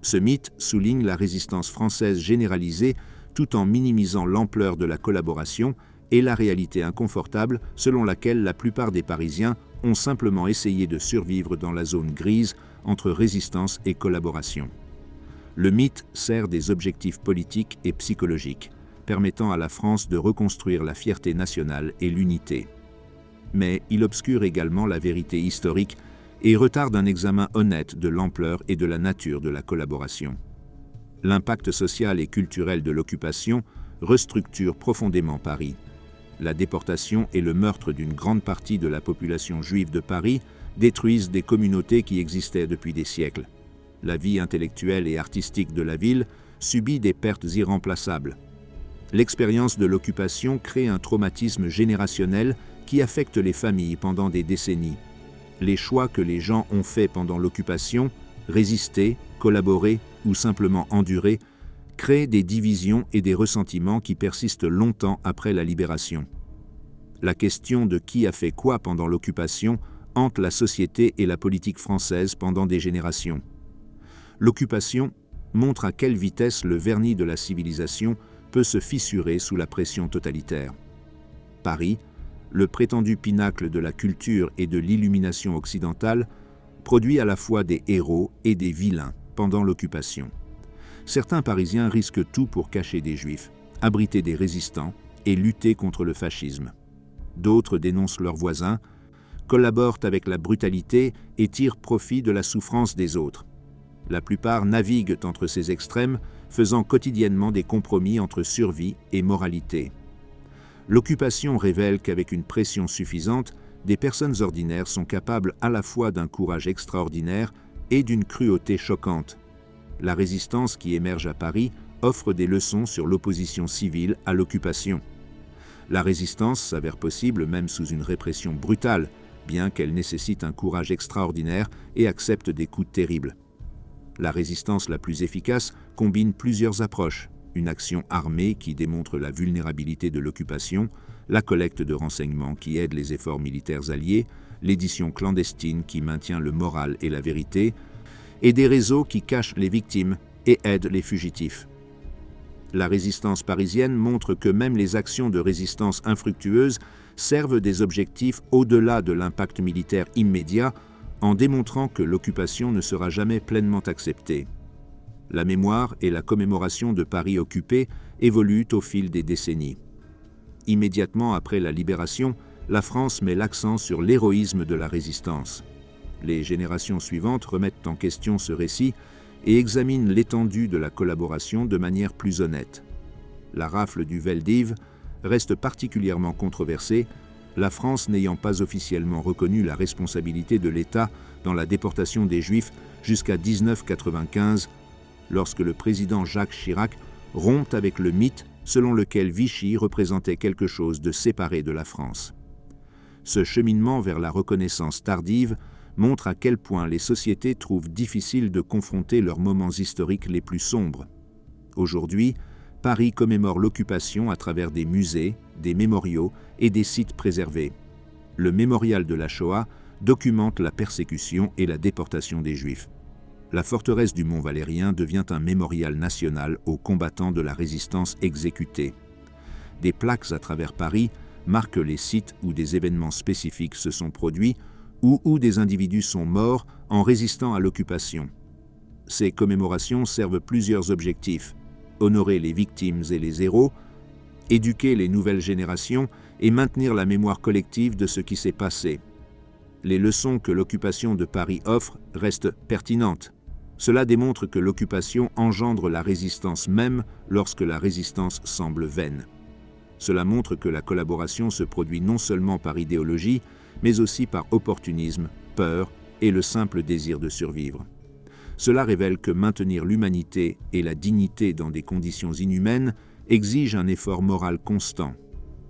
Ce mythe souligne la résistance française généralisée tout en minimisant l'ampleur de la collaboration et la réalité inconfortable selon laquelle la plupart des Parisiens ont simplement essayé de survivre dans la zone grise entre résistance et collaboration. Le mythe sert des objectifs politiques et psychologiques, permettant à la France de reconstruire la fierté nationale et l'unité. Mais il obscure également la vérité historique et retarde un examen honnête de l'ampleur et de la nature de la collaboration. L'impact social et culturel de l'occupation restructure profondément Paris. La déportation et le meurtre d'une grande partie de la population juive de Paris détruisent des communautés qui existaient depuis des siècles. La vie intellectuelle et artistique de la ville subit des pertes irremplaçables. L'expérience de l'occupation crée un traumatisme générationnel qui affecte les familles pendant des décennies. Les choix que les gens ont faits pendant l'occupation, résister, collaborer ou simplement endurer, créent des divisions et des ressentiments qui persistent longtemps après la libération. La question de qui a fait quoi pendant l'occupation hante la société et la politique française pendant des générations. L'occupation montre à quelle vitesse le vernis de la civilisation peut se fissurer sous la pression totalitaire. Paris, le prétendu pinacle de la culture et de l'illumination occidentale, produit à la fois des héros et des vilains pendant l'occupation. Certains Parisiens risquent tout pour cacher des Juifs, abriter des résistants et lutter contre le fascisme. D'autres dénoncent leurs voisins, collaborent avec la brutalité et tirent profit de la souffrance des autres. La plupart naviguent entre ces extrêmes, faisant quotidiennement des compromis entre survie et moralité. L'occupation révèle qu'avec une pression suffisante, des personnes ordinaires sont capables à la fois d'un courage extraordinaire et d'une cruauté choquante. La résistance qui émerge à Paris offre des leçons sur l'opposition civile à l'occupation. La résistance s'avère possible même sous une répression brutale, bien qu'elle nécessite un courage extraordinaire et accepte des coups terribles. La résistance la plus efficace combine plusieurs approches: une action armée qui démontre la vulnérabilité de l'occupation, la collecte de renseignements qui aide les efforts militaires alliés, l'édition clandestine qui maintient le moral et la vérité, et des réseaux qui cachent les victimes et aident les fugitifs. La résistance parisienne montre que même les actions de résistance infructueuses servent des objectifs au-delà de l'impact militaire immédiat, en démontrant que l'occupation ne sera jamais pleinement acceptée. La mémoire et la commémoration de Paris occupé évoluent au fil des décennies. Immédiatement après la libération, la France met l'accent sur l'héroïsme de la résistance. Les générations suivantes remettent en question ce récit et examinent l'étendue de la collaboration de manière plus honnête. La rafle du Veldiv reste particulièrement controversée, la France n'ayant pas officiellement reconnu la responsabilité de l'État dans la déportation des Juifs jusqu'à 1995, lorsque le président Jacques Chirac rompt avec le mythe selon lequel Vichy représentait quelque chose de séparé de la France. Ce cheminement vers la reconnaissance tardive montre à quel point les sociétés trouvent difficile de confronter leurs moments historiques les plus sombres. Aujourd'hui, Paris commémore l'occupation à travers des musées, des mémoriaux et des sites préservés. Le mémorial de la Shoah documente la persécution et la déportation des Juifs. La forteresse du Mont Valérien devient un mémorial national aux combattants de la résistance exécutés. Des plaques à travers Paris marquent les sites où des événements spécifiques se sont produits ou où des individus sont morts en résistant à l'occupation. Ces commémorations servent plusieurs objectifs: honorer les victimes et les héros, éduquer les nouvelles générations et maintenir la mémoire collective de ce qui s'est passé. Les leçons que l'occupation de Paris offre restent pertinentes. Cela démontre que l'occupation engendre la résistance même lorsque la résistance semble vaine. Cela montre que la collaboration se produit non seulement par idéologie, mais aussi par opportunisme, peur et le simple désir de survivre. Cela révèle que maintenir l'humanité et la dignité dans des conditions inhumaines exige un effort moral constant.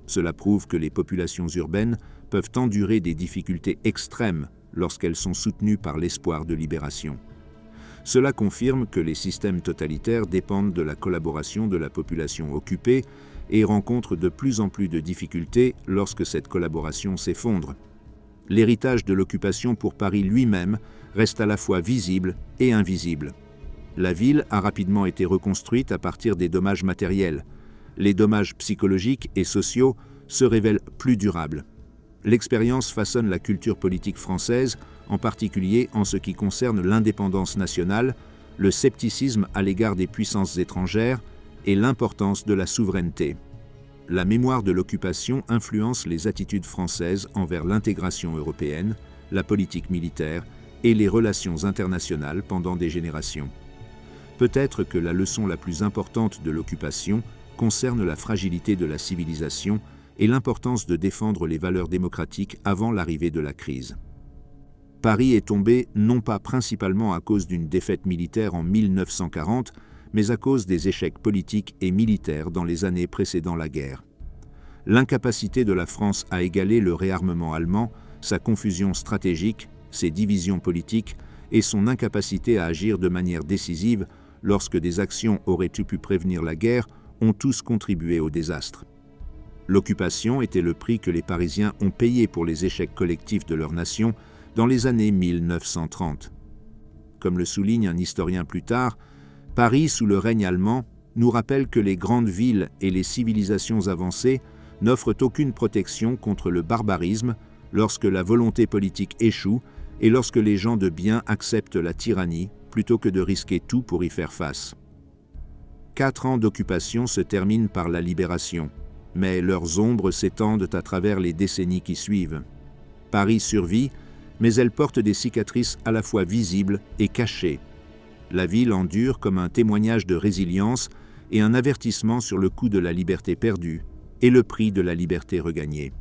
Cela prouve que les populations urbaines peuvent endurer des difficultés extrêmes lorsqu'elles sont soutenues par l'espoir de libération. Cela confirme que les systèmes totalitaires dépendent de la collaboration de la population occupée et rencontrent de plus en plus de difficultés lorsque cette collaboration s'effondre. L'héritage de l'occupation pour Paris lui-même reste à la fois visible et invisible. La ville a rapidement été reconstruite à partir des dommages matériels. Les dommages psychologiques et sociaux se révèlent plus durables. L'expérience façonne la culture politique française, en particulier en ce qui concerne l'indépendance nationale, le scepticisme à l'égard des puissances étrangères et l'importance de la souveraineté. La mémoire de l'occupation influence les attitudes françaises envers l'intégration européenne, la politique militaire et les relations internationales pendant des générations. Peut-être que la leçon la plus importante de l'occupation concerne la fragilité de la civilisation et l'importance de défendre les valeurs démocratiques avant l'arrivée de la crise. Paris est tombé non pas principalement à cause d'une défaite militaire en 1940, mais à cause des échecs politiques et militaires dans les années précédant la guerre. L'incapacité de la France à égaler le réarmement allemand, sa confusion stratégique, ses divisions politiques et son incapacité à agir de manière décisive lorsque des actions auraient pu prévenir la guerre ont tous contribué au désastre. L'occupation était le prix que les Parisiens ont payé pour les échecs collectifs de leur nation dans les années 1930. Comme le souligne un historien plus tard, Paris, sous le règne allemand, nous rappelle que les grandes villes et les civilisations avancées n'offrent aucune protection contre le barbarisme lorsque la volonté politique échoue et lorsque les gens de bien acceptent la tyrannie plutôt que de risquer tout pour y faire face. 4 ans d'occupation se terminent par la libération, mais leurs ombres s'étendent à travers les décennies qui suivent. Paris survit, mais elle porte des cicatrices à la fois visibles et cachées. La ville endure comme un témoignage de résilience et un avertissement sur le coût de la liberté perdue et le prix de la liberté regagnée.